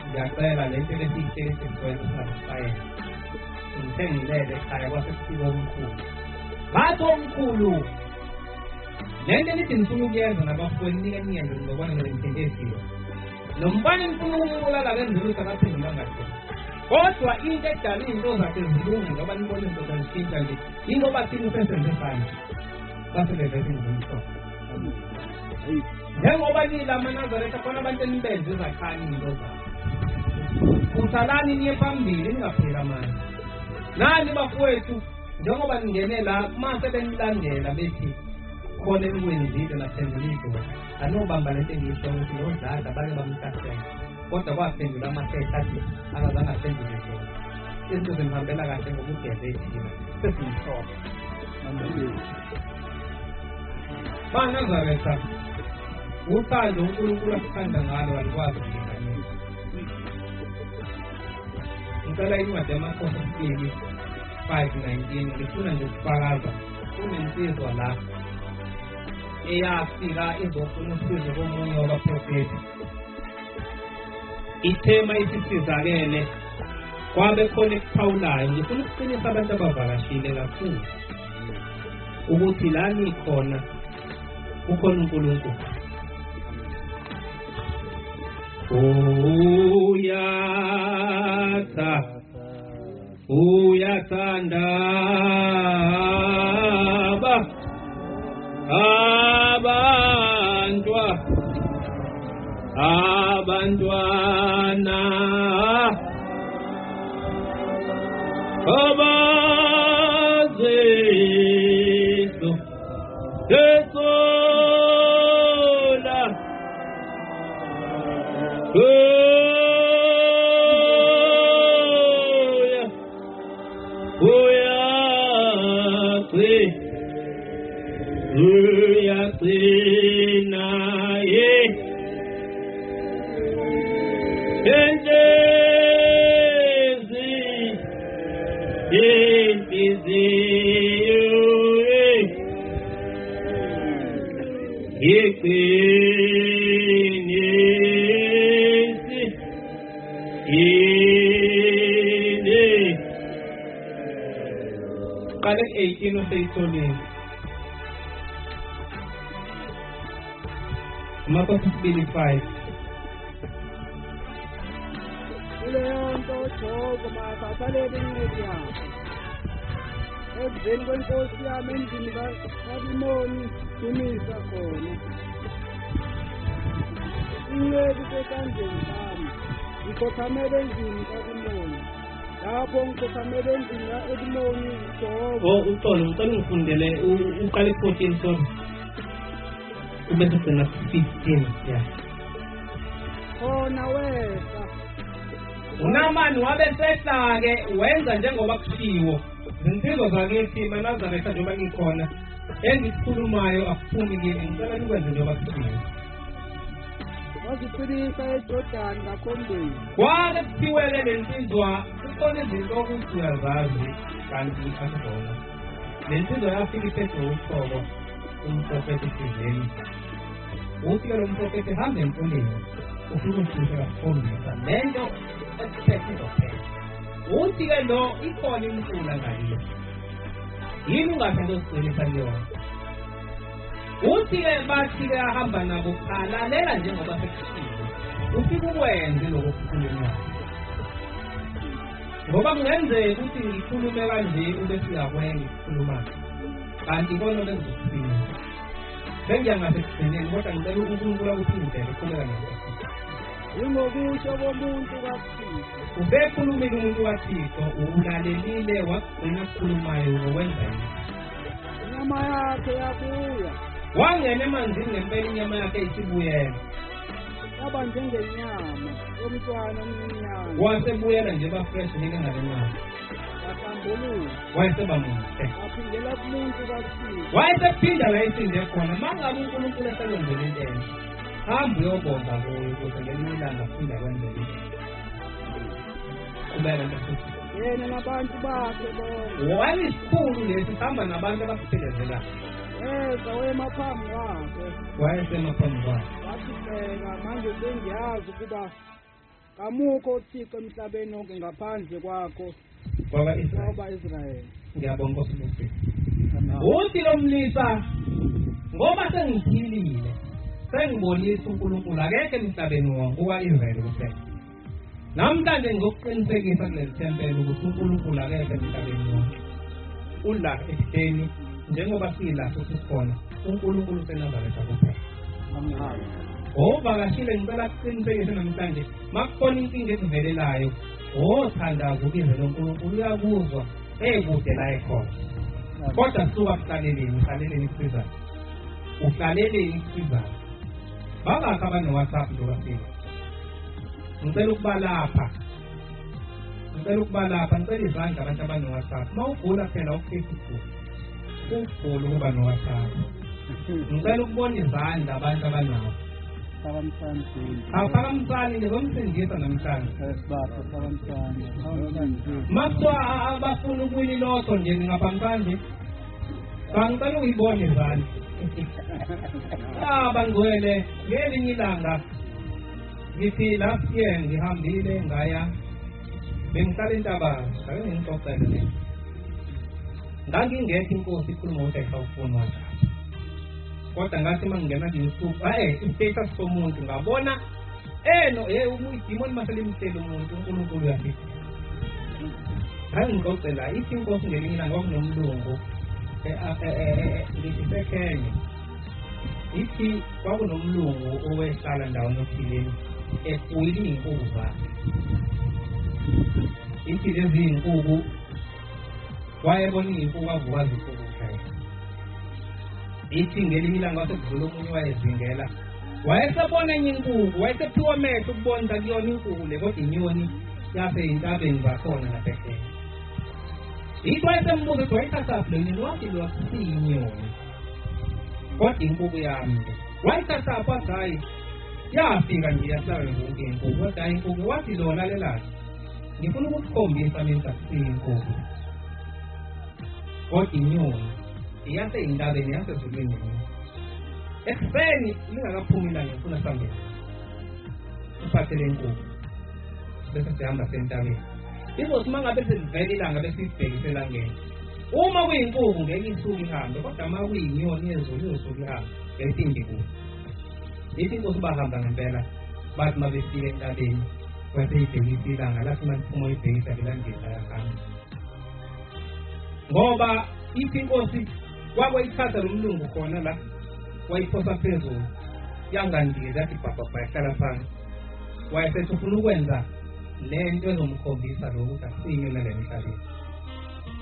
ngiyacela lento lesiyitshela isikwenza sabafaye ngithengilele ekhaya kwasekufika omkhulu bathi omkhulu lento lithi ngifuna ukuyenza nabafweni nikaniyendo ngokwana ngelentengezile nomfana ngifuna ukumubulala kenzela ukuthi akaphendula ngahle kodwa into edala izinto zakhe zilunge ngoba nibona izinto zishintsha nje ingoba thina usesenze fana basebevele ngumhlobo njengoba nila amaNazaretha khona abantu enibenze zakhani into zabo usalani niye phambili ningaphela manje nani bafowethu njengoba ningene la mase benilandela bethi khona enikwenzile naphendulile anobamba lento engiyisho ukuthi lo dlala bake bamhlasela kodwa kwaphendula amahlehla athi akazange aphendule khona izinto zimhambela kahle ngokugeze ethina sesimhlobo baNazaretha uthando uNkulunkulu asithanda ngalo alikwazi ukulinganisa ngicela incwadi yaMakhosi 2:5-19 ngifuna nje ukufakaza kunensizwa la eyafika izofuna usizo komunye wabaprofethi ithema isisizakele kwabe khona ekuphawulayo ngifuna ukuqinisa abantu abavakashile kakhulu ukuthi la nikhona ukhona uNkulunkulu uyathanda abantwana abazezo esola Kale 18 usayitholile Makhosi 2:5 Kuleyonto Jehova makathalele incwadi yakhe ekuzeni kwenkosi yami endlini kaBimoni dumisa khona incwadi esesandleni sami ikhothamele endlini kaBimoni lapho ngikusamele ndinga Edmoni Jobo uxolo ngicela ungifundele uqale 14 sorry ubese ugcina 15 ya khona wehla uNamani wabesehla-ke wenza njengoba kushiwo izinsizwa zakithi manazaretha njengoba ngikhona engikukhulumayo akuphumi kimi ngicela nikwenze njengoba kushiwo waziqinisa eJordani ngakhombeni kwake kuthiweke le nsizwa kukhona izinto ukuthi uyazazi kanti akuzona le nsizwa yafika iphethe uqobo umprofethi thizeni uthi-ke lo mprofethi hambe emfundeni ufike ushusha kakhombisa le nto esiphethe izophela uthi-ke lo ikhona imfula ngakiyo yini ungaphinde usiqinisa kuyona uthi-ke bathi-ke ahamba nabo alalela njengoba sekushiwo ufike ukwenze lokho kukhulunywayo ngoba kungenzeka ukuthi ngikhulume kanje ube siyakwenza ukukhulumayo kanti kona bengizokusiza bengiya ngasekugcineni kodwa ngicela uNkulunkulu akuthindele uqhubeka nayo ingokusho komuntu kaThixo ubekhulumile umuntu kaThixo ulalelile wagcina ukukhulumayo ngokwenza yini inyama yakhe yabuya wangena emanzini ngempela inyama yakhe isibuyela yaba njengenyama yomntwana omncinyane wasebuyela nje bafresh njengengalemali wahlambuluka wayeseba muhle waphindela kumuntu kaThixo wayesephinda la isinde khona mangabe uNkulunkulu esekwenzela into enhle hamba uyobonga kuyo ukuze ngelinye ilanga aphinde akwenzele kubela nto yena nabantu bakhe bonke wayisikhulu lesi hamba nabantu abakuphelezelayo eza wemaphambi wakhe wayesemaphambi kwakhe wathi bheka manje sengiyazi ukuba kamukho uThixo emhlabeni wonke ngaphandle kwakho kwaba-Israyeli ngiyabonga osibusile uthi lo mlisa ngoba sengiphilile sengibonisa uNkulunkulu akekho emhlabeni wonke uka-Israyeli kuphela namhlanje ngizokuqinisekisa kuleli thempeli ukuthi uNkulunkulu akekho emhlabeni wonke ula ekutheni njengoba siyilaso sikhona uNkulunkulu useNazaretha kuphela ovakashile ngicela kuqinisekise namhlanje makukhona inkinga ekuvelelayo othandaza ubize loNkulunkulu uyakuzwa ekude la ekhona kodwa suka kuhlaleleni isizayo uhlaleleni isizayo bangakho abano-WhatsApp lokafika ngicela ukubalapha ngicela izandla abantu abano-WhatsApp uma ugula phela uFacebook ugula ukuba no-WhatsApp ngicela ukubona izandla abantu abanawo awuphakamsani ngizomsindisa namhlanje makuthiwa abafuna ukuyilotho nje ngingaphamkanje bangicela ukuyibona izandla bangcwele ngelinye ilanga ngithi last year ngihambile ngaya bengihlala entabana ake ngingixoxele le ngangingekho inkosi ikhuluma ukuthi ayisawufuni WhatsApp kodwa ngathi mangingena ku-YouTube i-status somuntu ngabona idimoni maselimtshela umuntu uNkulunkulu uyafika ngangixoxela ithi inkosi ngelinye ilanga kwakunomlungu ngithi seKenya ithi kwakunomlungu owehlala ndawonye othileni efuyile iy'nkukhu zakhe ithi lezi iy'nkukhu wayebona iy'nkukhu avuka zikukhu khaya ithi ngelinye ilanga wasekudlula omunye wayezingela wayesebona enye inkukhu wayesephiwa amehlo ukubona kuyona inkukhu le kodwa inyoni yasey'ntabeni zakhona laphekhenya ithi wayesembuza ukuthi wayithathaphi lo nyoni wathi lo siyinyoni kodwa inkukhu yami wayithathaphi wathi hayi yafika nje yahlala zonke iy'nkukhu kodwa hayi inkukhu wathi lo lalelani ngifuna ukukukhombisa mina siyinkukhu kodwa inyoni iyasey'ntabeni yasezulwini ekuseni lingakaphumi ilanga ngifuna sambeni siphathele inkukhu bese sihamba sentabeni izothi uma ngabe selivela ilanga bese isibhekise elangeni uma kuyinkukhu ngeke isuke ihambe kodwa uma kuyinyoni yezulu izosuke ihambe ngesindi kuyo ithi inkosi bahamba ngempela bathi uma befika entabeni kwaseyibhekise ilanga lathi uma liphuma uyibhekisa belangeni ayahamba ngoba ithi inkosi wakwayithatha lo mlungu khona la wayiphosa phezulu yangandiza yathi bhabhabha yahlala phansi wayesethi ufuna ukwenza le nto ezomkhombisa lo ukuthi akusiyinyoni le emhlabeni.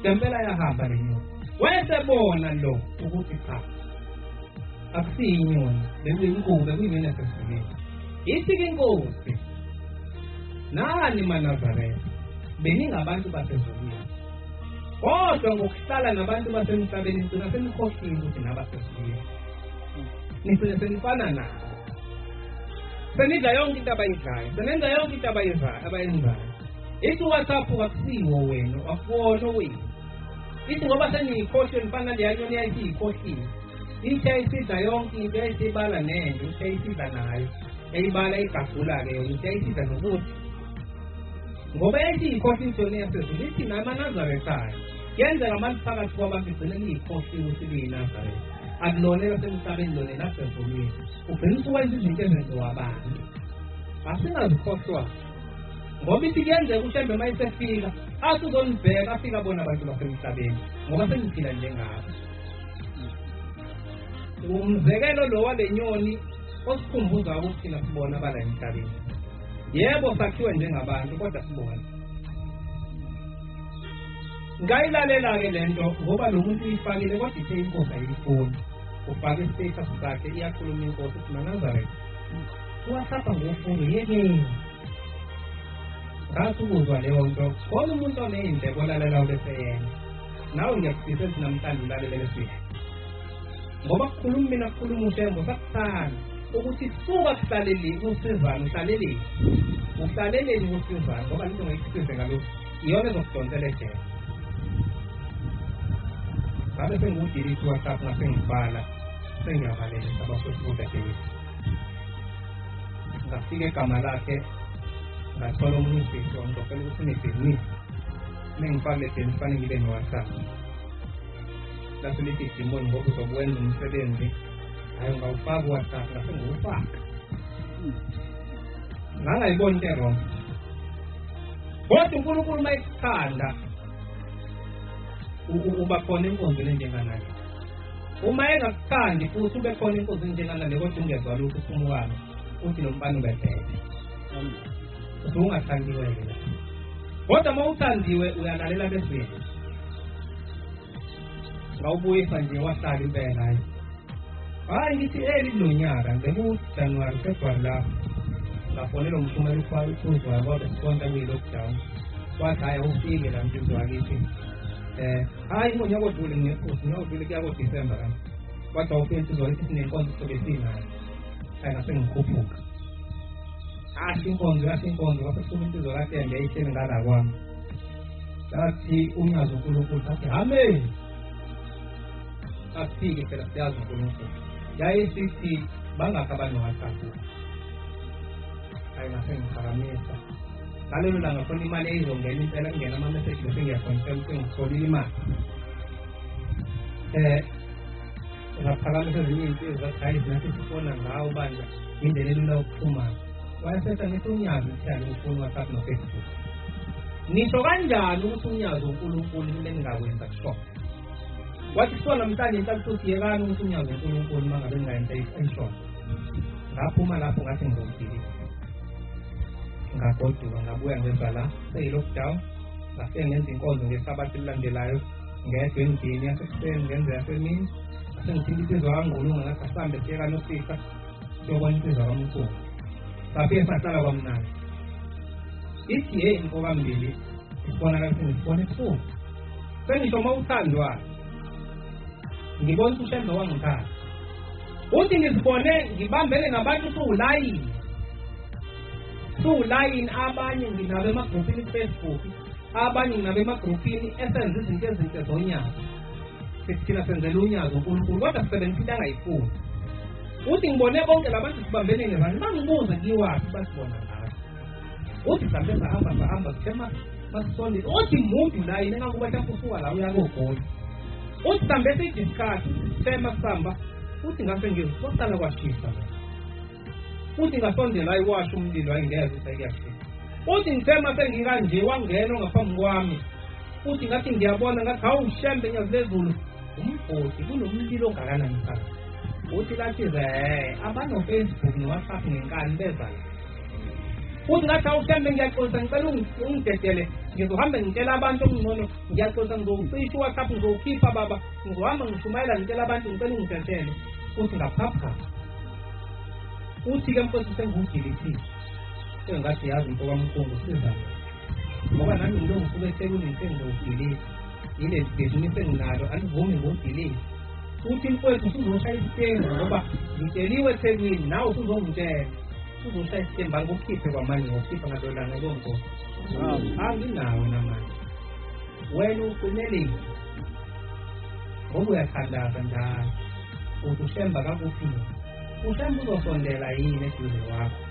Ngempela yahamba le nyoni. Wayesebona lo ukuthi cha, akusiyinyoni, bekuyinkukhu, bekuyinyoni esezulwini. Ithi-ke inkosi, nani maNazaretha, beningabantu basezulwini. Kodwa ngokuhlala nabantu basemhlabeni nigcina senikhohlile ukuthi nabasezulwini. Nigcine senifana nabo. Senidla yonke into abayidlayo, senenza yonke into abayenzayo. Ithi uwasaphuka akusiwo wena, akuwona wena. Ithi ngoba seniyikhohlwe nifana leya nyoni yayisiyikhohlile. Ithi yayisidla yonke into, yayisibala nento, ithi yayisidla nayo. Yayibala igagula-ke yona, ithi yayisidla nokuthi. Ngoba yayisiyikhohlwe intoni yasezulu, ithi namaNazarethayo. Yenzeka abantu phakathi kwabantu igcine liyikhohlwe ukuthi liyiNazaretha. Akulone lasemhlabeni lone lasezulwini. Ugcina usukwenza izinto ezenziwa abantu. Asingazikhohlwa. Ngoba ithi kuyenzeka ukuthi mhlambe uma isefika, athi uzonibheka afika bona abantu basemhlabeni. Ngoba sengiphila njengabo. Umzekelo lo wale nyoni osikhumbuza ukuthi thina sibona abala emhlabeni. Yebo sakhiwe njengabantu kodwa sibona. Ngayilalela-ke lento ngoba lo muntu uyifakile kodwa ithe inkosi ayifuni. Ufake istatus sakhe iyakhuluma inkosi ukuthi maNazaretha, uwasapha ngofundo yekeni. Ngathi ukuzwa leyo nto, khona umuntu oney'ndleko olalela ubeseyena. Nawe ngiyakufisa ukuthi namhlanje ulalele lesihle. Ngoba kukhuluma mina kukhuluma uShembo sakuthanda ukuthi suka kuhlaleli usizana uhlaleleni. Uhlaleleni usizana ngoba lento ngiyikhiqize ngalokho. Iyona ezokudonsela ejele. Ngabe sengudilisi WhatsApp ngasengibhala sengiyabalelisa abafunda David. Ngafika egama lakhe ngathola omunye usizo ngicela ukuthi nebhizinisi mengifake le bhizinisi fanele ngibe no-WhatsApp. Lapho lithi Jimoni ngoba uzokwenza umsebenzi hayi ngawufaka uWhatsApp ngase ngiwufaka. Ngangayiboni into wrong. Kodwa uNkulunkulu uma ekuthanda uba khona enkonzweni enjenganayo. Uma engakuthandi futhi ube khona enkonzweni enjenganale kodwa ungezwa lutho usumukami uthi lo mbani ubebheke. Ungathandiwe-ke la. Kodwa uma uthandiwe uyalalela beswini. Ngawubuyisa nje wahlala impela hayi. Hayi ngithi lilonyaka ngeku-January February lapho. Ngafonela umshumeli ukuzwa kodwa sikonta kuyi-lockdown. Wathi hayi awufike la mntu wakithi. Hayi ngonyaka odlule ngiyodlule kuya ko-December kanti. Wathi awufike insizwa lithi sinenkonzo sobe sinayo. Hayi ngasengikhuphuka. Asho inkonzo wasefuna insizwa lakhe ngiyayihleli ngala kwami. Lathi unyazo uNkulunkulu athi amen. Asifike phela siyazi uNkulunkulu. Yayisithi bangakho abantu WhatsApp. Hayi ngasengiphakamisa. Ngalelo langa khona imali eyizongena impela kungena ama-message bese ngiyaconfirm ukuthi ngitholile imali. Ngaphakamisa ezinye iy'nsizi zathi hayi nathi sifona ngawo bandla indlela elula yokuxhumana. Wayesetha ngithi unyazi uthiyani ufuna uWhatsApp no-Facebook. Nisho kanjani ukuthi unyazi uNkulunkulu into engingakwenza kusona? Wathi kusona namhlanje inhlanhla ukuthi yekani ukuthi unyazi uNkulunkulu uma ngabe ningayenta ishona. Ngaphuma lapho ngathi ngizomdilisa. Ngagoduka ngabuya ngenza la seyi-lockdown. Ngafike ngenza inkonzo ngesabathi elilandelayo ngedwa endlini yasekuseni ngenza yasemini. Ngithinta insizwa kaNgqulunga ngathi asambe siye kaNosipha siyobona insizwa kaMkhulu. Safike sahlala kwamnandi. Ithi mfokambili sibonakala sengibone ebusuku. Sengisho uma uthandwayo ngibona ukuthi uShembe wangithanda. Uthi ngizibone ngibambene nabantu sulayini abanye nginabe emagrupini ku-Facebook, abanye nginabe emagrupini esenza izinto ezinhle zonyazo. Thina senzela unyazo uNkulunkulu kodwa sisebenzisa angayifuni. Uthi ngibone bonke labantu sibambene nezandla bangibuza ngiwaphi basibona ngayo. Uthi mhlawumbe sahamba sithema masisondile. Uthi muntu la yini engakuba mhlawumbe usuka la uya koGoli. Uthi mhlawumbe siyidiscuss sithema sihamba. Uthi ngase ngizosala kwashisa. Uthi ngasondela ayiwasha umlilo ayingeze usayiyashisa. Uthi ngithema sengikanje wangena ngaphambi kwami. Uthi ngathi ngiyabona ngathi hawu uShembe nyazezulu umbhodi kunomlilo ongakanani phakathi. Uthi lathi abano-Facebook no-WhatsApp ngenkani beza la. uthi ngathi awuhlembe ngiyaxolisa ngicela ungidedele ngizohambe ngitshela abantu okungcono ngiyaxolisa ngizowucisha uWhatsApp ngizowukhipha baba ngizohamba ngishumayela ngitshela abantu ngicela ungidedele uthi ngaphapha uthi-ke mfowethu sengudilithile sengathi yazi mfo kamkhulu sizana ngoba nami ngilo ngisuke eThekwini sengizowudilitha yile bhizinisi enginalo andivumi ngudilitha uthi mfowethu usuzoshaya isitembu ngoba ngitsheliwe eThekwini nawe usuzongitshela uzoshaya isitembu angikukhiphe kwamanje ngokukhipha ngalolanga lonkosi anginawo namanje wena uqinelile ngoba uyathandaza njalo uthi ushemba kakuphi ushemba uzosondela yini eduze wakho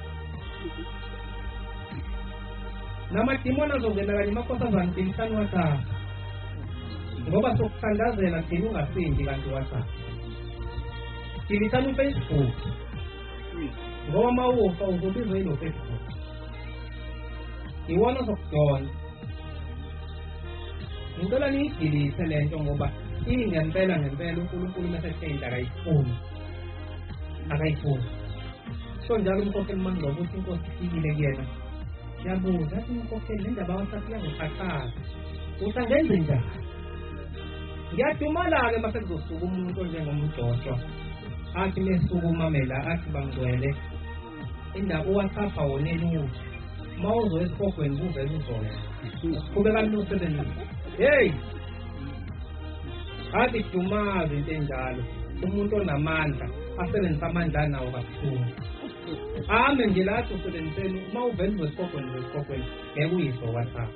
namadimoni azongena kanye amakhosazana tilisani WhatsApp ngoba sokuthandazela thina ungasindi kanti WhatsApp tilisani uFacebook ngoba uma ufa uzobizwa yilo Facebook iwona zokudonsa ngicela niyidilise le nto ngoba ngempela uNkulunkulu mesethenda akayifuni so njalo umkhokheli mangoba uthi inkosi ifikile kuyena siyabuza athi umkhokheli le ndaba WhatsApp iyangikhathaza uthi angenze njani ngiyadumala-ke mase kuzosuka umuntu onjengomJoshua athi mesukuma athi bangcwele indaba uWhatsApp awoneli ukuthi uma uzoya esihogweni kuvele uzona qhubeka nosebenzi hey athi dumaze into enjalo umuntu onamandla asebenzisa amandla nawo kabuhlungu ame nje lathi usebenziseni uma uvele esihogweni ngeke uyizwe WhatsApp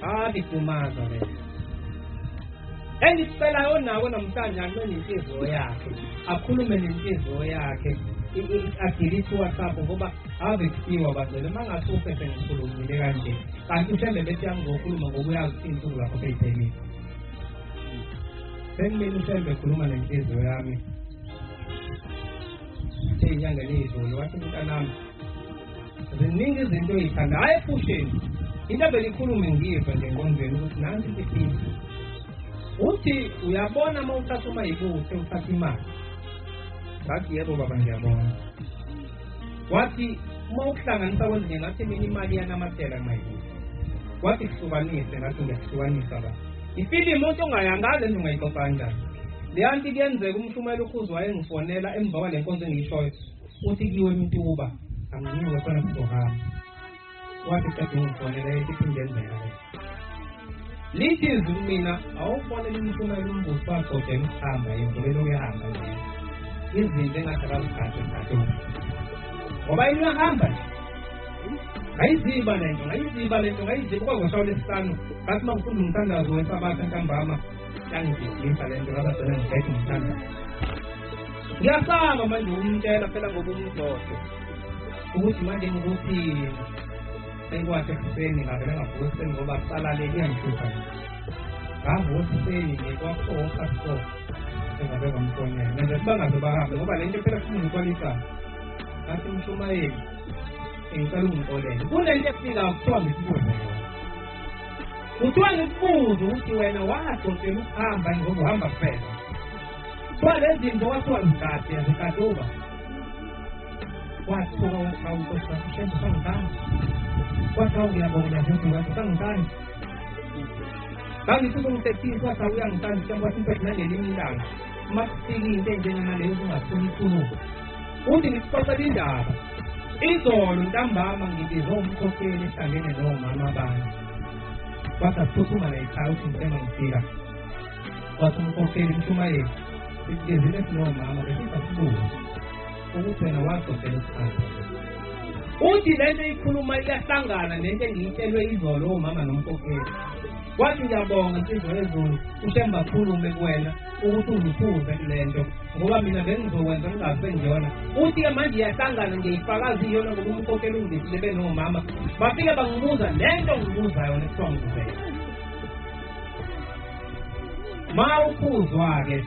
athi dumaza le engicelayo nawe namhlanje anenhliziyo yakhe akhulume nenhliziyo yakhe adilithe WhatsApp ngoba ave kuthiwa bazele mangasuke sengikhulumile kanje kanti mhlambe bethi angizokhuluma ngokuyazi insuku lapho seyiphelile sengimele mhlambe khuluma nenhliziyo yami inyanga lezulu wathi mntanami ziningi izinto oyithanda hayi efusheni into abelikhulume ngiyeva nje engqondweni ukuthi nansi iphini uthi uyabona uma uthatha umayibuthe uthatha imali ngathi yebo baba ngiyabona wathi uma ukuhlanganisa kwezinye ngathi mina imali yanamathela mayibuthe wathi kuhlukanise ngathi ngiyahlukanisa ba ifilimu umuntu ongayangazi nje ungayixoxa kanjani leya nto kuyenzeka umshumela ukhuzi wayengifonela emva kwale nkonzo engiyishoyo uthi kiwe Mntuba angiyiwe khona kuzohamba wathi qeda ungifonela ethi kungenzeka lithi izwi mina awufonele umshumela umbuso wakho nje ukuhamba yindlela uyahamba nje izinto engathakazikhathi ngoba yini uyahamba ngayiziba lento ngayiziba kwazoshawula lesisano ngathi uma ngifunda umthandazo wesabatha ntambama yangididisa le nto ngazagcina ngibethe umthandazo ngiyasaba manje ukumtshela phela ngoba umdodo ukuthi manje ngikuthi sengikwathi ekuseni ngavele ngavuka ekuseni ngoba kusalaleli iyangihlupha ngavuka ekuseni ngekwakho sengabe ngamfonela nje sibangaze bahambe ngoba le nto phela kufuna ukwalisa ngathi umshumayeli ngicela ungixolele kunento efika kuthiwa ngisibuze kuthiwa ngikubuze ukuthi wena wadonsela ukuhamba ngoba uhamba kuphela kuthiwa lezi zinto wathiwa zikaduba wathiwa awukoshembe sangitani wathiwa ngiyabonga njengoba sangitani kangithi kumthethisa wathi awuyangitani shem wathi impethu nangelinye ilanga uma kufika into enjenganaleyo ungafuni ikhulumo uthi ngikuxoxela indaba izolo ntambama ngibizwe umkhokheli ehlangene nomama abanye wathi asiphuthuma la ekhaya uthi ngicela ngifika wathi umkhokheli mshumayeli sikulezile sinomama besisasibuza ukuthi wena wadonsela ukuhamba uthi lento ikhuluma iyahlangana nento engiyitshelwe izolo omama nomkhokheli wathi ngiyabonga insizwa yezulu ushemba khulume kuwena ukuthi ungiphuze kule nto ngoba mina bengizokwenza ngingafengiyona uthi-ke manje iyahlangana ngiyifakazi iyona ngoba umkhokheli ungibizile benomama bafike bangibuza le nto ngibuza yona ekuthiwa ngikuzela ma uphuzwa-ke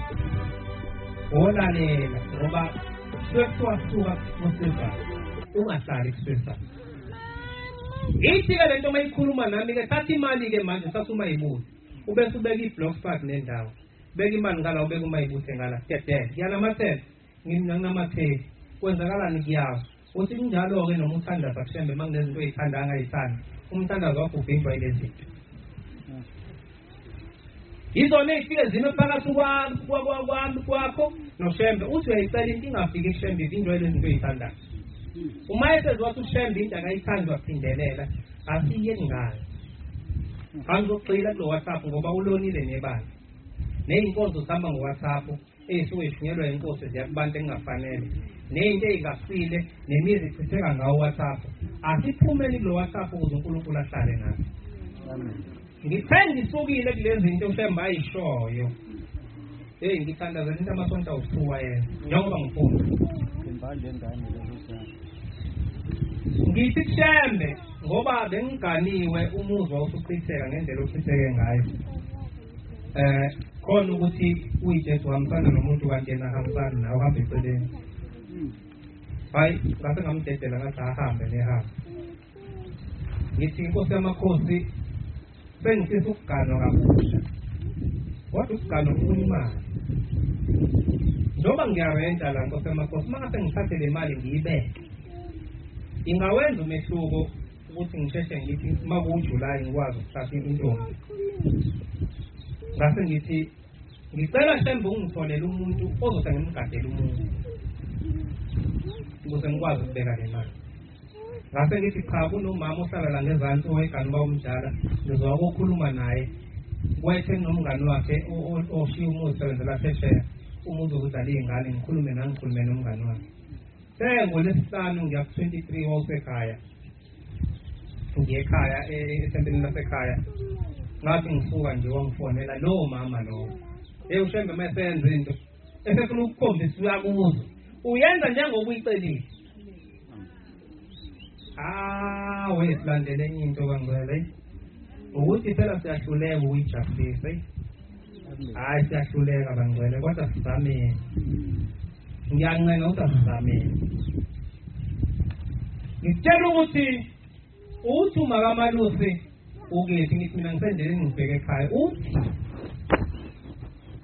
olalela ngoba suke kuthiwa suka kusizana ungahlali kusizana ithi-ke le nto mayikhuluma nami-ke thatha imali-ke manje sathi umayibuthi ubese ubeka i-block park nendawo beka imali ngala ubeka umayibuthe ngala dedele ngiyanamathela nginamatheli kwenzakalani kuyazo uthi njalo-ke noma uthandaza kushembe uma kunezinto ey'thanda angayithandi umthandazo wakho uvinjwa ile zinto yizona ey'fike zime phakathi kwakho noshembe uthi uyayicela into ingafiki kushembe ivinjwa ile zinto ey'thandayo uma eseziwathi ushembe into akayithandi waphindelela asiyeni ngayo angizogxila kulo WhatsApp ngoba ulonile nebala ney'nkonzo zihamba ngo-WhatsApp ey'suke y'shunyelwa inkosi ziya kubantu engingafanele ney'nto ey'ngasile nemizi ichitheka ngawo WhatsApp asiphumeni kulo WhatsApp ukuze uNkulunkulu ahlale nathi ngithe ngisukile kule zinto ushembe ayishoyo ngithandazela into amasonto awusuwa yena njengoba ngifunda ngithi kushembe ngoba bengiganiwe umuzwa usuchitheka ngendlela ochitheke ngayo khona ukuthi uyijesu uhambisana nomuntu kanti yena ahambisana nawe uhambe eceleni hayi ngase ngamdedela ngathi ahambe nehambe ngithi inkosi yamakhosi sengifisa ukuganwa kabusha kodwa ukuganwa kufuna imali njengoba ngiyarenta la nkosi yamakhosi uma ngase ngithathe le mali ngiyibeke ingawenza umehluko ukuthi ngisheshe ngithi uma kuwuJulayi ngikwazi ukuthatha intombi ngase ngithi ngicela shembe ungitholele umuntu ozothi ngimgadele umuntu ukuze ngikwazi ukubeka le mali ngase ngithi cha kunomama ohlala la ngezansi owayegani uba umdala ngizwa ukukhuluma naye kwethe nomngani wakhe oshiya umuzi sebenzela phesheya umuntu ukudala iy'ngane ngikhulume nomngani wakhe ngolesihlanu ngiya ku-23 wasekhaya ngiye ekhaya esenteni lasekhaya ngathi ngisuka nje wangifonela lowo mama lowo ushembe uma esenza into esefuna ukukhombisa uyakuzo uyenza njengokuyicelile wesilandele enye into kangcwele ukuthi phela siyahluleka ukuyijabulisa hayi siyahluleka bangcwele kodwa sizameni ngiyancenga ukuthi asizameni ngitshela ukuthi umakaMalusi ukethi ngithi mina ngisendele ngibheke ekhaya uthi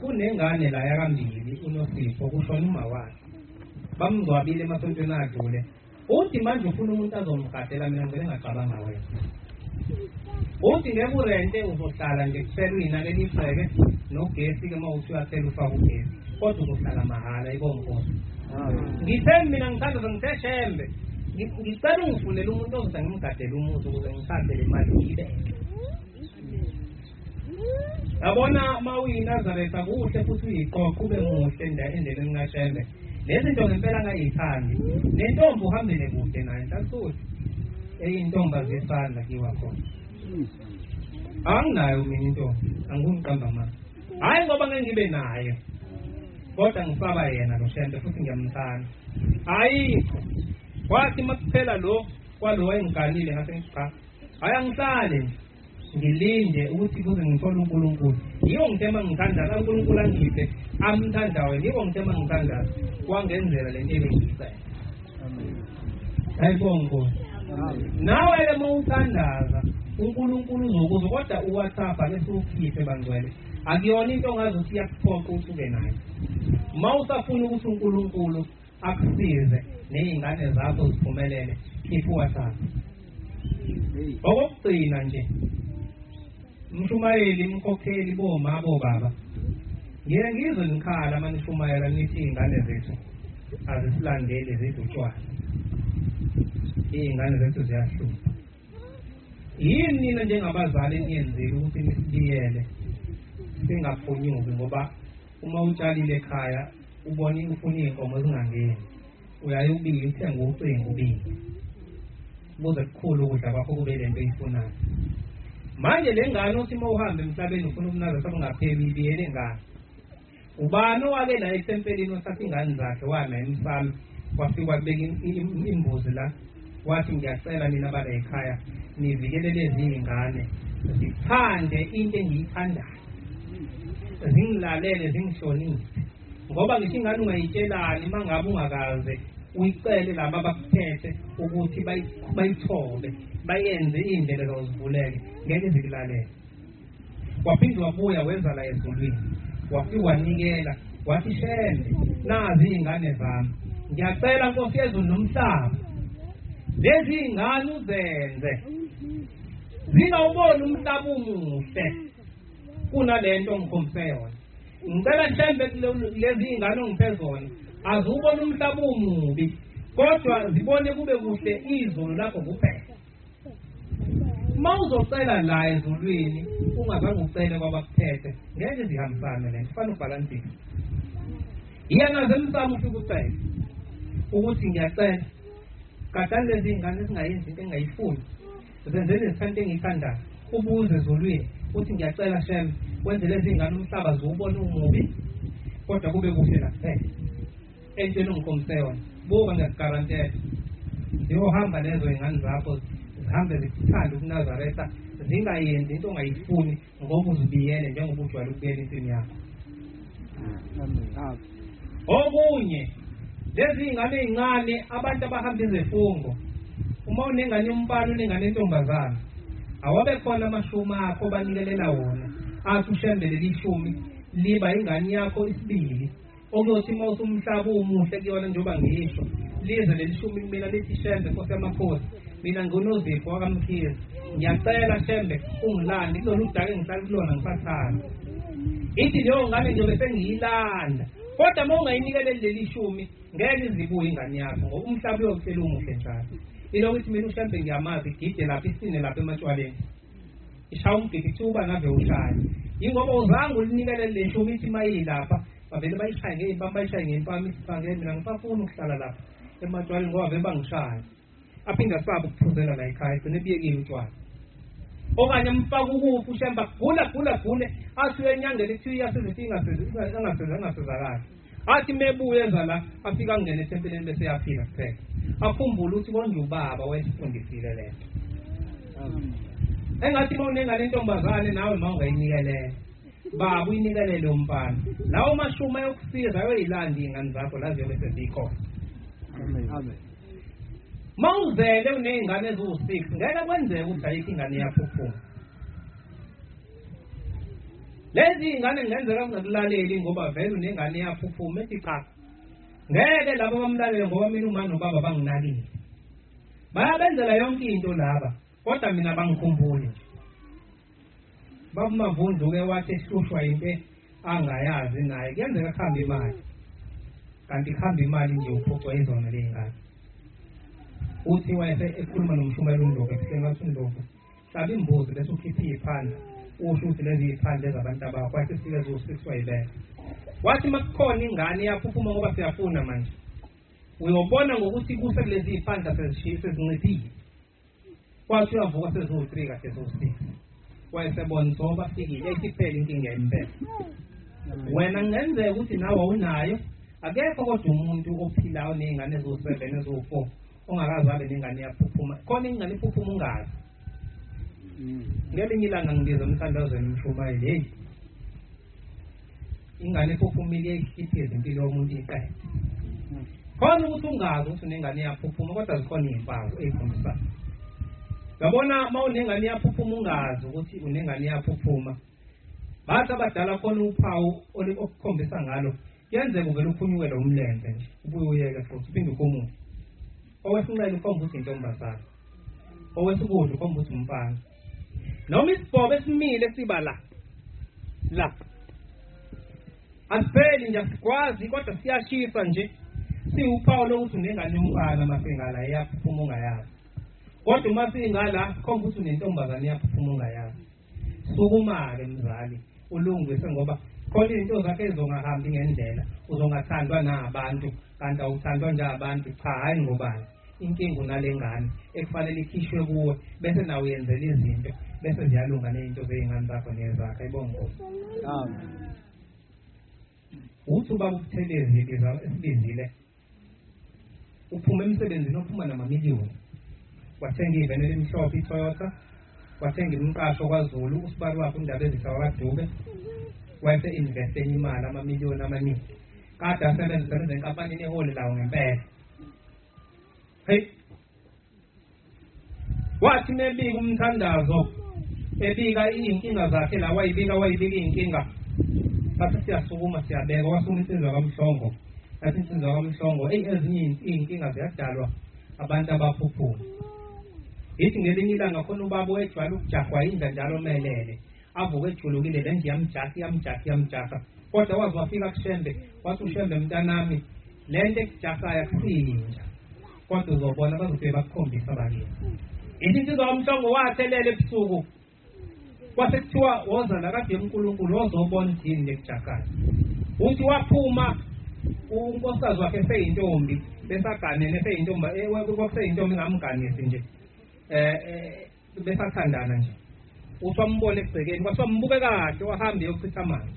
kunengane la yakambili uNosipho kushona uma wakhe bamngcwabile emasontweni adlule uthi manje ufuna umuntu azomgadela mina ngicela ngacabanga wena uthi ngeke urente uzohlala nje kusela uyinakela ibheke nogesi-ke uma uthi uyathela ufake ugesi kodwa uzohlala mahhala ikonkosi ngithe mina ngithandaza ngithe shembe ngicela ungifunele umuntu ozothi ngimgadele umuzi ukuze ngithathe le mali ngiyibeke yabona uma uyinazaretha kuhle futhi uyiqoqe ube muhle endeleni kaShembe lezi zinto ngempela ngayithandi nentombi uhambele kude naye ntasuthi eyintombi azisandla kiwa khona anginayo mina intombi angumqamba manje hayi ngoba ngeke ngibe nayo kodwa ngisaba yena lo Shembe futhi ngiyamthanda ayikho kwathi makuphela lo kwalo wayengiganile ngase ngicha hayi angihlale ngilinde ukuthi kuze ngithole uNkulunkulu yiwo ngithema ngithandaza uNkulunkulu angiphe amthandayo yiwo ngithema ngithandaza kwangenzela lento ebengiyicela ayibongo nawe ke mawuthandaza uNkulunkulu uzokuzwa kodwa uWhatsApp bese ukhiphe bangcwele akuyona into ongazi ukuthi iyakuphoqa ukuthi ube nayo mawusafuna ukuthi uNkulunkulu akusize nezingane zakho ziphumelele khipha uWhatsApp okugcina nje mshumayeli mkhokheli boma bobaba ngeke ngizwe nikhala manishumayela nithi izingane zethu azisilandele zethu utshwala izingane zethu ziyahlupha yini nina njengabazali eniyenzile ukuthi nisibiyele singaphunyuki ngoba uma utshalile ekhaya ubone ufuna iy'nkomo zingangeni uyaye ubike uthenga ucingo ubike kuze kukhulu ukudla kwakho kube lento oyifunayo manje le ngane othi uma uhambe emhlabeni ufuna ukunaza sakungapheli ibiyele ngane ubani owake la etempelini othatha ingane zakhe wana emsami wafika kubeka imbuzi la wathi ngiyacela mina bala ekhaya nivikele lezi ingane zithande into engiyithandayo zingilalele zingihloniphe ngoba ngisho ingane ungayitshelani uma ngabe ungakaze uyicele laba abakuphethe ukuthi bayithobe bayenze indlela zozivuleke ngeke zikulalele waphinde wabuya wenza la ezulwini wafika wanikela wathi Shembe nazi izingane zami ngiyacela Nkosi yezulu nomhlaba lezi ngane uzenze zingawubona umhlaba umuhle kunalento ngikhombise yona. Ngicela mhlambe lezi ngane ongiphe zona azubona umhlaba umubi kodwa zibone kube kuhle izolo lakho kuphela. Mawuzocela la ezulwini ungazange ucele kwabakuphethe ngeke zihambisane lento kufanele ubalansise. Yena zemsamo ufike ucela ukuthi ngiyacela kadali lezi ngane ezingayenzi into engayifuni zenzele isithandwe engiyithandayo ubuze ezulwini uthi ngiyacela Shem wenze lezi ngane umhlaba ziwubone umubi kodwa kube kuhle la kuphela. Entweni ngikhombise yona buka ngiyasigarantela ziyohamba lezo ingane zakho zihambe zithanda ukuNazaretha zingayenzi into ongayifuni ngoba uzibiyele njengoba ujwayele ukubiyela insini yakho. Okunye lezi ingane ezincane abantu abahamba izifungo uma unengane yombalo unengane entombazana awabe khona amashumi akho banikelela wona athi ushembele lishumi liba ingane yakho isibili okuyothi uma usumhlaba umuhle kuyona njengoba ngisho lize lelishumi kumina lithi Shembe Nkosi yamakhosi mina nginozipho wakamkhize ngiyacela Shembe ungilande kulolu udake ngihlala kulona ngisathanda ithi leyo ngane njobe sengiyilanda kodwa uma ungayinikele leli shumi ngeke izibuye ingane yakho ngoba umhlaba uyokuhlela umuhle njalo. Ilokuthi mina uShembe ngiyamazi gide lapha isine lapha ematshwaleni ishaya umgidi kuba nave ushaya ingoba uzange ulinikele le shumi ithi mayilapha bavele bayishaye ngey'mpama bayishaye ngey'mpama isifake mina ngisafuna ukuhlala lapha ematshwaleni ngoba vele bangishaya aphinde asaba ukuphuzela la ekhaya igcine biyekile utshwala. Okanye mfaka ukuphi uShembe gule athi uyenyangela kuthiwa iyasiza engasizakali athi mebuye eza la afika angene ethempeleni bese yaphila kuphela akhumbule ukuthi konje ubaba wayesifundisile lento. Engathi uma unengane intombazane nawe uma ungayinikele baba uyinikelele umfana lawo mashuma yokusiza yoyilanda iy'ngane zakho la ziyobe sezikhona. Amen. Mawuzele uney'ngane eziwu-6 ngeke kwenzeke ukuthi ayikho ingane yaphuphuma. Lezi iy'ngane ngenzeka kungakulaleli ngoba vele unengane yaphuphuma ethi cha ngeke laba bamlalele ngoba mina uma nobaba banginakile bayabenzela yonke into laba kodwa mina bangikhumbuli nje. Baba Mavundlu-ke wathi ehlushwa into angayazi naye kuyenzeka kuhambe imali kanti kuhambe imali nje uphucwa izona ley'ngane. Uthi wayese ekhuluma nomshumela uNdlovu ekuseni wathi uNdlovu hlaba imbuzi bese ukhipha iy'phanda usho ukuthi lezi y'phanda ezabantu abakho wathi sike ziwu-6 wayibeka wathi uma kukhona ingane iyaphuphuma ngoba siyafuna manje uyobona ngokuthi kuse kulezi y'phanda sezincipile kwathi uyavuka seziwu-3 kade ziwu-6 wayesebona so bafikile ethi phela inkinga yempela. Wena ngenzeka ukuthi nawe unayo akekho kodwa umuntu ophilayo ney'ngane eziwu-7 eziwu-4 ongakazi abe nengane yaphuphuma khona ingane iphuphuma ungazi. Ngelinye ilanga ngibiza umthandazweni umshumayeli hey ingane iphuphumile ikhiphize impilo yomuntu iqede khona ukuthi ungazi ukuthi unengane yaphuphuma kodwa zikhona iy'mpawu ey'khombisayo. Yabona uma unengane yaphuphuma ungazi ukuthi unengane yaphuphuma bathi abadala khona uphawu okukhombisa ngalo yenzeka uvele uphunyuke umlenze nje ubuye uyeke futhi uphinde ukhumuke. Owesinqele ukhomba ukuthi intombazana owesibudla ukhomba ukuthi umfana noma isibhobo esimile siba la asipheli nje asikwazi kodwa siyashisa nje siwuphawu lokuthi unengane yomfana masengala iyaphuphuma ungayazi kodwa uma singala khomba ukuthi unentombazane iyaphuphuma ungayazi. Sukuma-ke mzali ulungise ngoba khona izinto zakhe ezongahambi ngendlela uzongathandwa nabantu kanti awuthandwa nje abantu cha hayi ngobani inkinga unale ngane ekufanele ikhishwe kuwe bese nawe uyenzela izinto bese ziyalunga ney'nto zey'ngane zakho nezakho ayibonge Nkosi. Amen. Uthi ubaba uButhelezi esibizile uphuma emsebenzini ophuma namamiliyoni wathenga iveni elimhlophe iToyota wathenga imqasho kwaZulu usibali wakhe uNdaba Ezitha wakwaDube wayese-investe enye imali amamiliyoni amaningi kade asebenza enkampanini eholi lawo ngempela. Hey wathi nebika umthandazo ebika iy'nkinga zakhe la wayibika iy'nkinga bathi siyasukuma siyabeka wasukuma insizwa kaMhlongo athi insizwa kaMhlongo ezinye iy'nkinga ziyadalwa abantu abaphuphuma. Ithi ngelinye ilanga khona ubaba wejwayele ukujahwa yindla njalo melele avuke ejulukile le nje yamjaka kodwa wazi wafika kushembe wathi ushembe mntanami le nto ekujahayo akusinja kodwa uzobona bazofike bakukhombisa abakini. Ithi insizwa kamhlongo wathelele ebusuku kwase kuthiwa woza la kade uNkulunkulu wozobona idini lekujakayo. Uthi waphuma unkosikazi wakhe seyintombi besaganene seyintombi kwakuseyintombi ngamganisi nje besathandana nje. Uthi wambona egcekeni kwase wambuke kahle wahamba yokuchitha amanzi.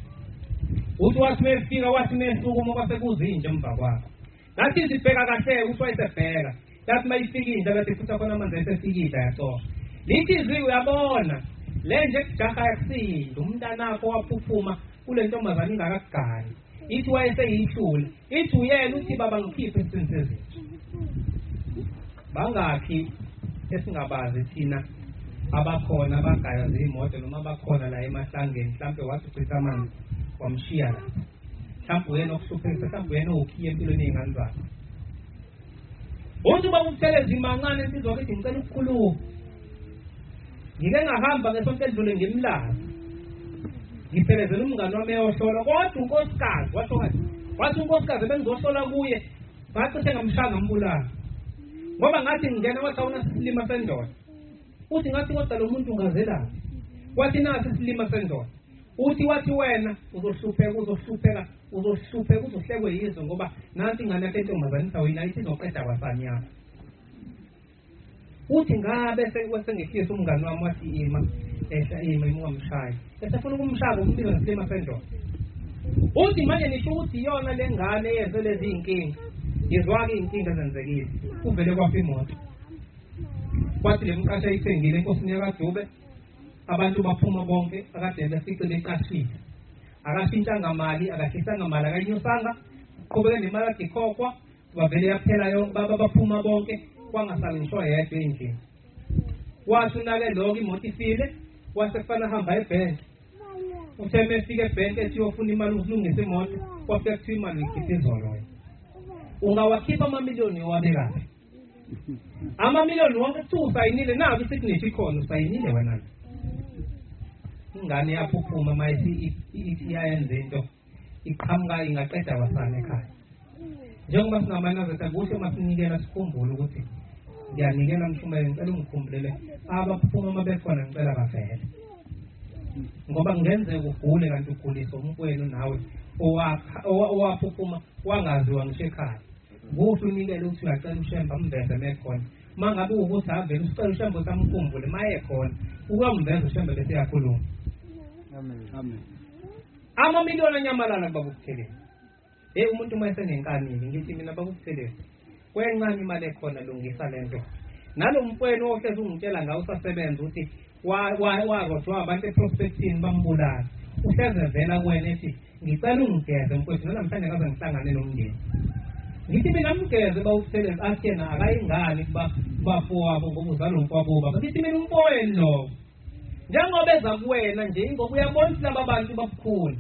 Uthi wathi mefika wathi mesukuma kwase kuzinje emva kwakho. Nathi sibheka kahle uthi wayesebheka yathi mayifika indaba yathi futhi khona amanzi ayesefikile yasoka. Lithi izwi uyabona le nje kujaha yakusinda umntanakho waphuphuma kule ntombazana ingakagani. Ithi wayeseyishule ithi uyena uthi baba ngikhiphe isinsizini. Bangakhi esingabazi thina abakhona abagaya zimoto noma abakhona la emahlangeni mhlawumbe wathi uchitha amanzi wamshiya la. Mhlawumbe uyena okuhluphekisa mhlawumbe uyena ukhiye empilweni yezingane zakhe. Uthi bakutheleza imancane insizwa ukuthi ngicela ukukhuluma. Ngike ngahamba ngesonto edlule ngimlazi. Ngiphelezela umngane wami eyohlola kodwa unkosikazi washo kathi wathi unkosikazi bengizohlola kuye bathi sengamshanga ngambulala. Ngoba ngathi ngingena wathi awuna sisilima sendoda. Uthi ngathi kodwa lo muntu ungazela. Wathi nathi isilima sendoda. Uthi wathi wena uzohlupheka uzohlekwe yizo ngoba nanti ingane yakhe entombazane sawina ithi izoqeda kwasani yakho. Uthi ngabe sengehlisa umngane wami wathi ima ingamshayi. Esefuna ukumshaya umbizo nesilima sendoda. Uthi manje nisho ukuthi yona le ngane yenze lezi inkinga. Izwake inkinga ezenzekile. Kuvele kwafa imoto. Kwathi le mqasha ithengile enkosini yakadube abantu baphuma bonke akade befice leqashile. Akashintshanga mali akanyusanga. Qhubeke nemali yakhe ikhokhwa bavele yaphela yonke baphuma bonke kwangasali ngisho yedwa endlini. Wathi unake lokho imoto ifile wasefana hamba ebhenki. Utheme efike ebhenki ethi uyofuna imali ukulungisa imoto kwafika kuthiwa imali ikhiphe izolo. Ungawakhipha amamiliyoni wabekayo. Amamiliyoni wonke kuthi usayinile naku isignature ikhona usayinile wena. Ingane yaphuphuma mayithi iyayenza into iqhamuka ingaqeda wasana ekhaya. Njengoba singamanazetha kuhle masinikela sikhumbule ukuthi ngiyanikela mshumayeli ngicela ungikhumbulele abaphuphuma mabekhona ngicela bavele. Ngoba ngenzeka ugule kanti ugulisa umkwenu nawe owaphuphuma wangaziwa ngisho ekhaya. Kuhle unikele ukuthi uyacela ushemba mveze mekhona. Mangabe ukuthi avele usicela ushemba usamkhumbule maye khona ukwamveza ushemba bese yakhuluma. Amen. Amamiliyoni anyamalala babukutheleni. Umuntu mayesenenkanini ngithi mina babukutheleni. Kwencane imali ekhona lungisa lento. Nalomfweni ohlezi ungitshela ngawo usasebenza ukuthi warodwa abantu eprospectini bambulala. Uhleze vela kuwena ethi ngicela ungigeze mfowethu namhlanje ngaze ngihlangane nomndeni. Ngithi mina mgeze bawukutheleni athi yena akayingani bafowabo ngoba uzalo mfowabo baba. Ngithi mina umfowenu lo. Njengoba eza kuwena nje ngoba uyabona ukuthi laba bantu babukhulu.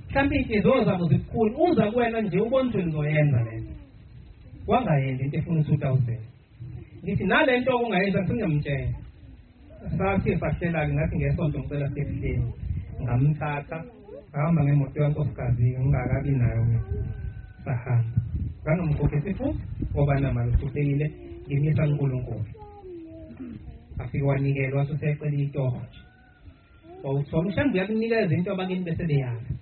Mhlawumbe inhliziyo zabo zibukhulu uza kuwena nje ubona ukuthi nizoyenza lento. Wangayendi into efuna 2000. Ngithi nalento okungayenza singemtshela. Sathi sahlela ngathi ngesonto ngicela sihleni. Ngamthatha ngahamba ngemoto yankosikazi ngingakabi nayo mina. Sahamba. Nganomkhokhisi futhi ngoba namali usuhlekile ngimisa uNkulunkulu. Afike wanikelwa usecela itoho. Wawuthola ushembu yakunikeza into abakini bese beyazi.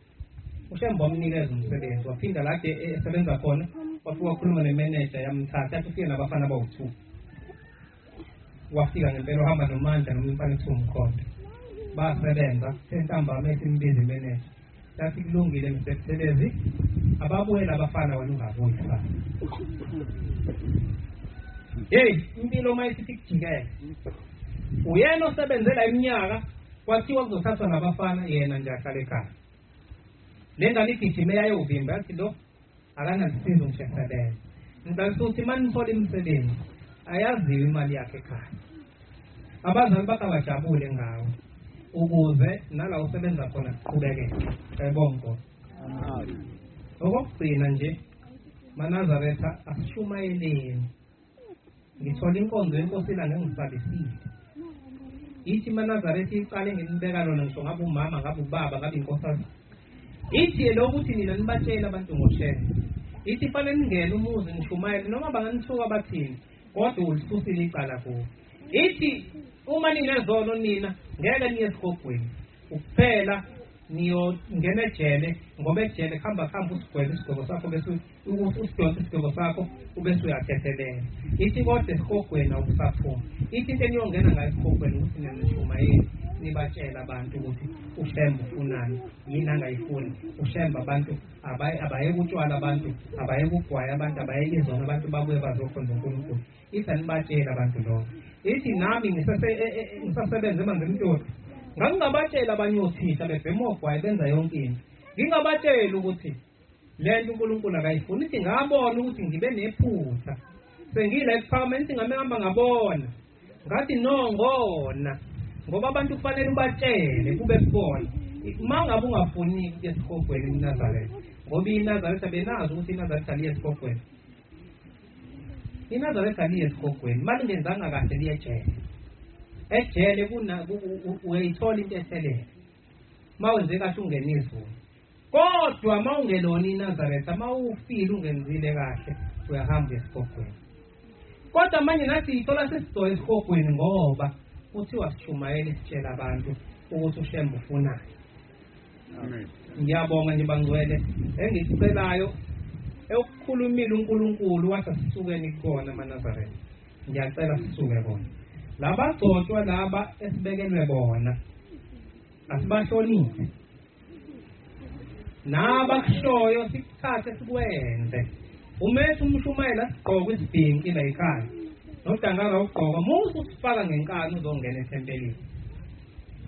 Ushembu wamnikeza umsebenzi waphinda la esebenza khona wafika wakhuluma nemanager yamthatha athi ufike nabafana abawu2. Wafika ngempela uhamba nomandla nomfana eThumkhonto. Basebenza sentambama esimbizi imanager. Sathi kulungile msebenzi ababuye labafana wena ungabuyi fa. Impilo mayithi kujikela. Uyena osebenzela iminyaka kwathiwa kuzothathwa nabafana yena nje ahlala ekhaya. Lengane igijime yayovimba yathi lo akanasizo ngishasebenza. Ngizasuthi manithola imisebenzi ayaziwe imali yakhe ekhaya. Abazali bakabajabule ngawo ukuze nala usebenza khona kuqhubeke. Ayibongo. Okugcina nje Manazaretha asishumayeleni ngithola inkonzo yenkosi la ngengisabisile. Ithi maNazaretha iqale nginibeka lona ngisho ngabe umama ngabe ubaba ngabe inkosana. Ithi lokuthi nina nibatshela abantu ngoshela. Ithi fanele ningene umuzi ngishumayele noma banganithuka bathini kodwa ulisusile icala kuwo. Ithi uma ninezono nina ngeke niye esigogweni ukuphela niyongena ejele ngoba ejele khamba usigwele isigwebo sakho bese usidonsa isigwebo sakho ubese uyathethelela. Ithi kodwa esigogweni awusaphuma. Ithi into eniyongena ngayo esigogweni ukuthi ninishumayele nibatshela abantu ukuthi uShemba ufunani yini angayifuni. uShemba abantu abayeke utshwala abantu abayeke ugwaye abantu abayeke izona abantu babuye bazokhonza uNkulunkulu. Ithi anibatshela abantu lokho. Ithi nami ngisasebenza emanzini ntoto ngangingabatshela abanye othisha bebhema ogwaye benza yonke into. Ngingabatshela ukuthi lento uNkulunkulu akayifuni. Ithi ngabona ukuthi ngibe nephutha sengile eParliament ngihamba ngabona ngathi no ngona ngoba abantu kufanele ubatshele kube kubona. Mangabe ungafuni ukuthi esigogweni iNazaretha ngoba iNazaretha benazi ukuthi iNazaretha liye esigogweni. iNazaretha liye esigogweni mali ngenzanga kahle liye ejele. Ejele uyayithola into ethelele mawenze kahle ungena izulu. Kodwa mawungelona iNazaretha mawufile ungenzile kahle uyahamba esigogweni. Kodwa manje nathi ithola sesidola esigogweni ngoba kuthiwa sishumayele sitshela abantu ukuthi uShemba ufunani. Amen. Ngiyabonga nje bangcwele engicelayo ekukhulumile uNkulunkulu wathi sisukeni khona eNazaretha. Ngiyacela sisuke khona. Labagcotshwa laba esibekelwe bona asibahloniphe. Nabakushoyo sikuthathe sikwenze. Umethi umshumayela sigqoke isibhinki la ekhaya. Nodangaka ugqoka musu usifaka ngenkani uzongena ethempelini.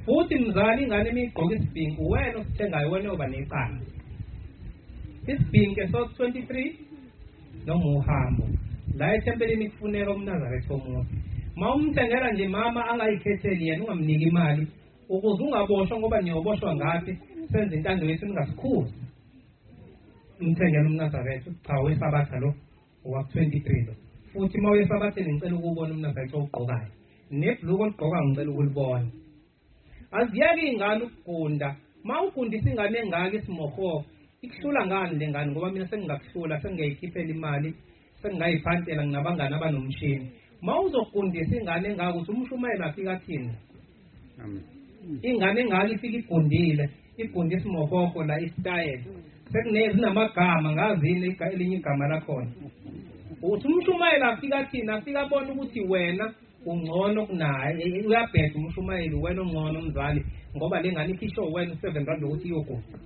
Futhi mzali ingane emigqoka isibhinki wena osithengayo wena oba neqala. Isibhinki so 23 noma uhambo. La ethempelini kufuneka uMnazaretha omuhle. Mawumthengela nje mama angayikhetheli yena ungamniki imali ukuze ungaboshwa ngoba niyoboshwa ngathi senze intando yethu ningasikhuzi. Umthengela uMnazaretha cha wesabatha lo wa 23 lo. Futhi mawuye esabatheni ngicela ukubona uMnazaretha ogqokayo. Nebhluku ogqoka ngicela ukulibona. Aziyeke ingane ukugunda. Mawugundisa ingane engaka isimoho ikuhlula ngani le ngane ngoba mina sengingakuhlula sengiyayikhiphela imali sengingayiphantela nginabangani abanomshini. Mawuzogundisa ingane engaka ukuthi umshumayela afika athini. Amen. Ingane engaka ifika igundile igundisa imohoko la istyle. Sekunamagama ngazini elinye igama lakhona. Uthi umshumayela afika athini afika abona ukuthi wena ungcono kunaye uyabheka umshumayeli wena ongcono umzali ngoba lengane ikhisho wena u7 rand ukuthi iyogunda.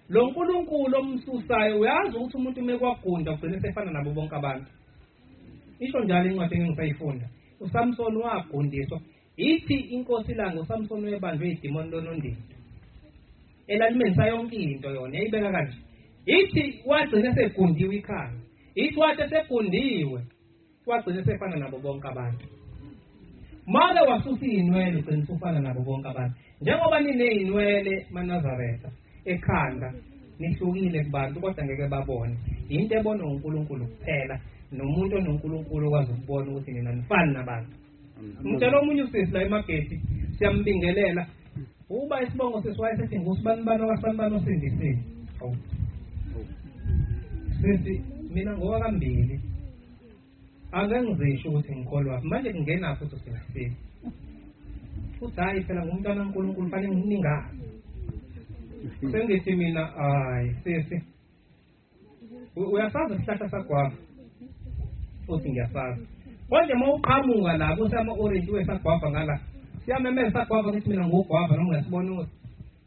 Lo nkulunkulu omsusayo uyazi ukuthi umuntu mekwagunda ugcine sefana nabo bonke abantu. Isho njalo incwadi engisayifunda. uSamson wagundiswa. Ithi inkosi langa uSamson webanjwe idemon lonondini. Elalimenza yonke into yona yayibeka kanje. Ithi wagcina segundiwe ikhaya. Ithi wathi segundiwe wagcina sefana nabo bonke abantu. Manje wasusa inwele ugcina sefana nabo bonke abantu. Njengoba nineyinwele maNazaretha ekhanda nihlukile kubantu kodwa ngeke babone. Into ebona uNkulunkulu kuphela nomuntu onoNkulunkulu okwazi ukubona ukuthi nina nifani nabantu. Ngicela omunye usisi la eMageti siyambingelela. Uba isibongo sesiwaye sethi ngusibani wakasibani osindisile. Sisi mina ngoba kambili angengizisho ukuthi ngikholwa manje kungena futhi usindisile. Futhi hayi phela ngumntwana kaNkulunkulu fanele nginingazi. Sengithi mina hayi sisi uyasazi isihlahla sagwava futhi ngiyasazi. Konje mawuqhamuka la kusama orange wesagwava ngala siyamemeza sagwava ngithi mina ngogwava noma ngasibona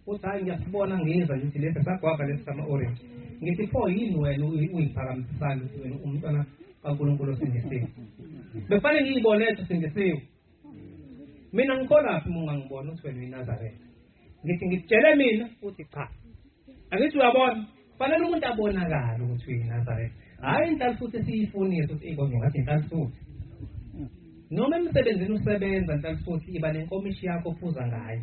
uthi hayi ngiyasibona ngeza ngithi lesi sagwava lesi sama orange. Ngithi pho yini wena uyiphakamisana ukuthi wena umntwana kaNkulunkulu osindisiwe. Befanele ngiyibone lethu sindisiwe. Mina ngikholwa phi ungangibona ukuthi wena uyiNazaretha. Ngithi ngitshele mina uthi cha. Angithi uyabona fanele umuntu abonakala ukuthi uyiNazaretha. Hayi inhlalo futhi siyifunile ukuthi ikonje ngathi inhlalo futhi. Noma emsebenzini usebenza inhlalo futhi iba nenkomishi yakho ophuza ngayo.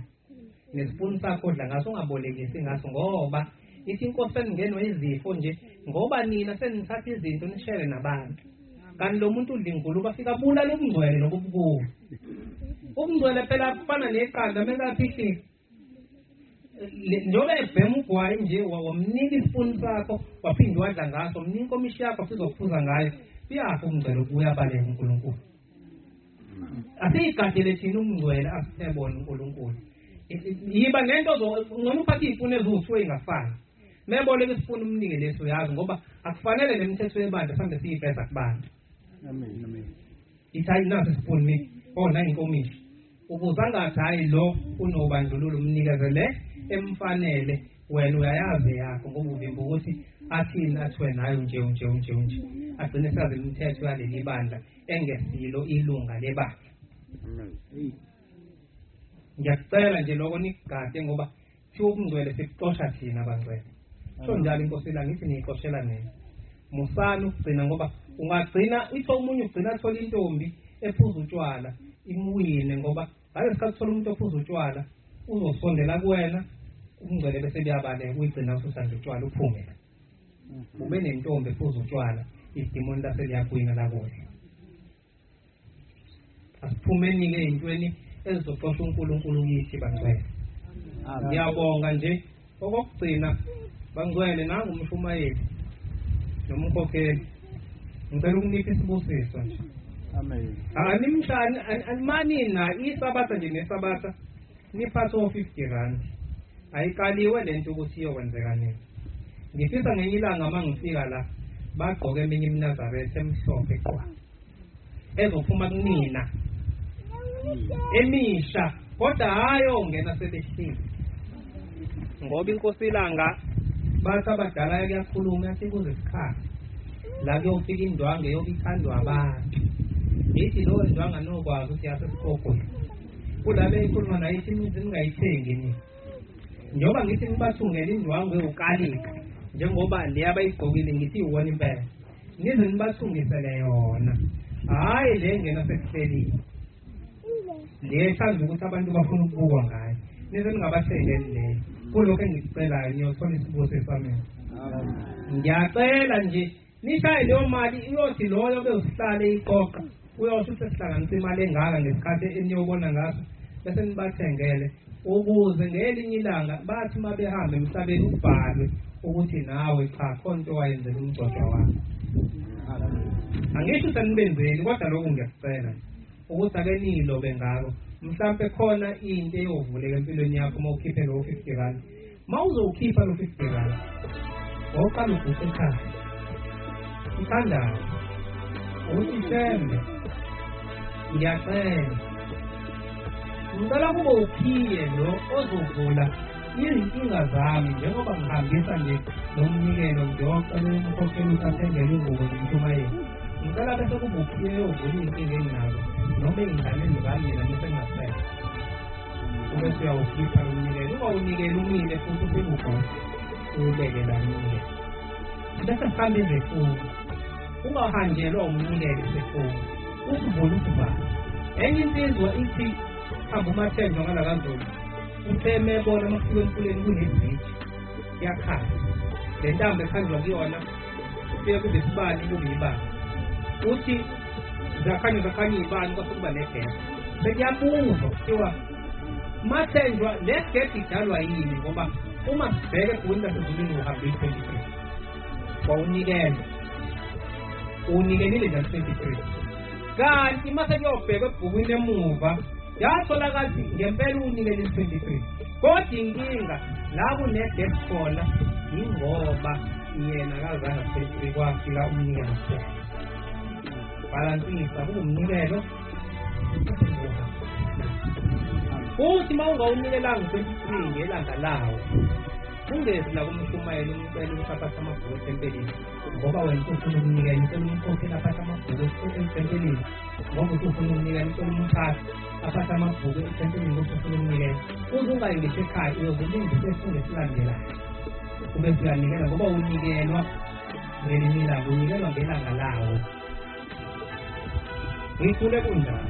Nesipuni sakho odla ngaso ungabolekisi ngaso ngoba ithi inkosi seningenwe izifo nje ngoba nina senithatha izinto nishere nabantu. kanti lo muntu udlinkulu bafika bulala ubungcwele lobubukhulu. Ubungcwele phela kufana neqanda mekaphihli njobe ebhema ugwayi nje wamnika isipuni sakho waphinde wadla ngaso mnika inkomishi yakho sizophuza ngayo uyafa ubungcwele uyabaleka uNkulunkulu. Asiyigadele thina ubungcwele asithebona uNkulunkulu. Yiba ngento ngcono uphathe izipuni eziwu2 ingafani. Meboleka isipuni umnike leso yazi ngoba akufanele nemithetho yebandla mhlambe siyibheza kubandla. Amen. Ithayi naso isipuni ona inkomishi. Ukuzangathi hayi lo unobandlululo umnikezele emfanele wena uyayazi yakho ngoba uvimba ukuthi athini athiwe nayo nje agcine sazi imithetho yaleli bandla engesilo ilunga lebandla. Ngiyacela nje lokho nikugade ngoba thiwa ubungcwele sikuxosha thina bangcwele. So njalo inkosi la ngithi niyixoshela nini musana ukugcina ngoba ungagcina itho umunye ugcina athola intombi ephuza utshwala imwine ngoba ngalesi thola umuntu ophuza utshwala uzosondela kuwena ubungcwele bese buyabaleka uyigcina ususanda utshwala uphume ube nentombi ephuza utshwala idimoni laseliyagwina la kuwe. Asiphumeni-ke ey'ntweni ezizoxosha uNkulunkulu kithi bangcwele. Ngiyabonga nje okokugcina bangcwele nangu umshumayeli nomkhokheli ngicela ukunipha isibusiso nje. Amen. Animhlanje animani na isabatha nje nesabatha niphathe o50 ayikaliwe lento ukuthi iyokwenzeka nini. Ngifisa ngenye ilanga mangifika la bagqoke eminye iminazaretha emhlophe qwa ezophuma kunina emisha kodwa hayo ngena sebehlile ngoba inkosi ilanga bathi abadala kuyakhuluma yathi kuze isikhathi la kuyofika indwangu yobithandwa abantu. Ithi lo ndwanga nokwazi ukuthi yasesikhokho kulabe ikhuluma nayo ithi ningayithengi ni njengoba ngithi nibathungela indwangu eukalika njengoba le abayigqokile ngithi iwona impela nize nibathungisele yona hayi le ngena sekuhlelile le ethanda ukuthi abantu bafuna ukubukwa ngayo nize ningabathengeli leyo kulokho engikucelayo niyothola isibusiso sami. Ngiyacela nje nishaye leyo mali iyothi loyo bewusihlale iqoqa uyosho sesihlanganisa imali engaka ngesikhathi eniyobona ngaso bese nibathengele ukuze ngelinye ilanga bathi uma behamba emhlabeni ubhalwe ukuthi nawe cha khonto wayenzela umgcwagcwa wakho. Angisho senibenzeli kodwa lokhu ngiyacela ukuthi ake nilobe ngako mhlawumbe khona into eyovuleka empilweni yakho uma ukhiphe lo 50 rand. Ma uzowukhipha lo 50 rand oqala ubhuse ekhaya uthandayo uthi sembe ngiyacela ngicela kube ukhiye lo ozovula izinkinga zami njengoba ngihambisa nje nomnikelo ngiyocela umkhokheli usathengele ingubo nomshumayeli. Ngicela bese kube ukhiye ovula izinkinga enginazo noma ey'nganeni zami mina ngisengasele ube suyawukhipha umnikelo ungawunikeli umile futhi usebukhona ubekela umnikelo bese sihambe ezefuni ungahanjelwa umnikelo sefuni ukuvula ukubhala. Enye insizwa ithi hamba umathenjwa ngalakazulu utheme bona amafika emfuleni kunezitsha yakhala le ntambo ekhanjwa kuyona ufike kube isibani kube ibani uthi zakhanye ibani kwasukuba negesi sekuyabuzwa kuthiwa mathenjwa le gesi idalwa yini ngoba uma sibheke kuwini lasezulwini uhambe i-23 unikelile njalo 23 kanti mase kuyobheka ebhukwini emuva yatholakala ngempela unikele 23 kodwa inkinga la kunegesi khona ingoba yena kazange 23 kwafika umnikelo balansisa kuwumnikelo futhi uma ungawunikelanga 23 ngelanga lawo ungezi la kumshumayeli umcela ukuthi aphathe amabhuku etempelini ngoba wena ufuna ukunikela umcela umkhokheli aphathe amabhuku etempelini ngoba ufuna ukunikela umcela umphathi aphathe amabhuku etempelini ngoba ufuna ukunikela uze ungayingisho ekhaya uyozilingisa efunde esilandelayo ube siyanikela ngoba unikelwa ngelinye ilanga unikelwa ngelanga lawo. Ngikule kunjalo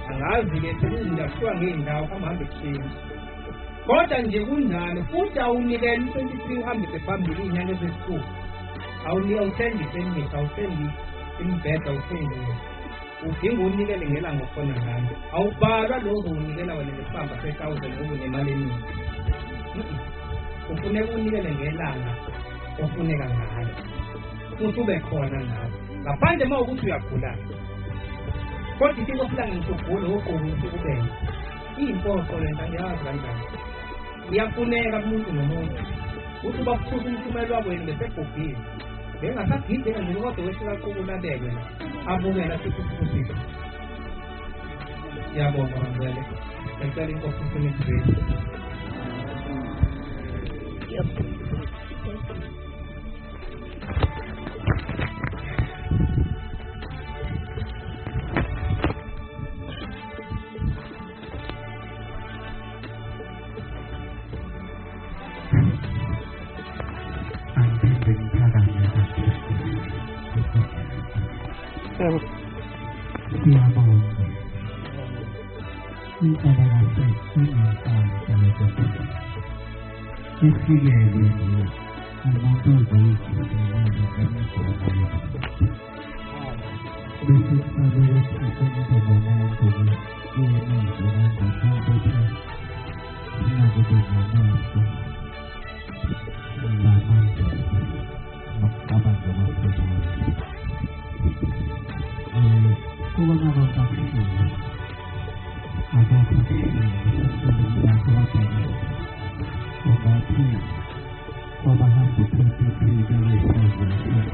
angazi-ke phela izinto akuthiwa ngey'ndawo hambe kushintsha kodwa nje kunjalo futhi awunikele u-23 uhambise phambili iy'nyanga eziyisithupha awuthengise enyisa awuthengise imbheda uphendule udinga unikele ngelanga okhona ngalo awubhalwa lokho unikela wena ngesamba se-1000 unemali eningi kufuneka unikele ngelanga ofuneka ngalo futhi ube khona ngawo ngaphandle uma ukuthi uyagula kodwa isiko silanga ngikugula ogqoka usukubenza iyimpoqo lento angiyazi kanjani iyafuneka kumuntu nomuntu uthi bakufutha umthumelo wabo yena besegugile bengasagidela nje kodwa wesikaqubulabekwe la abukela sikufuthisa siyabonga bangcwele ngicela inkosi usemithweni Pemahaman buku dari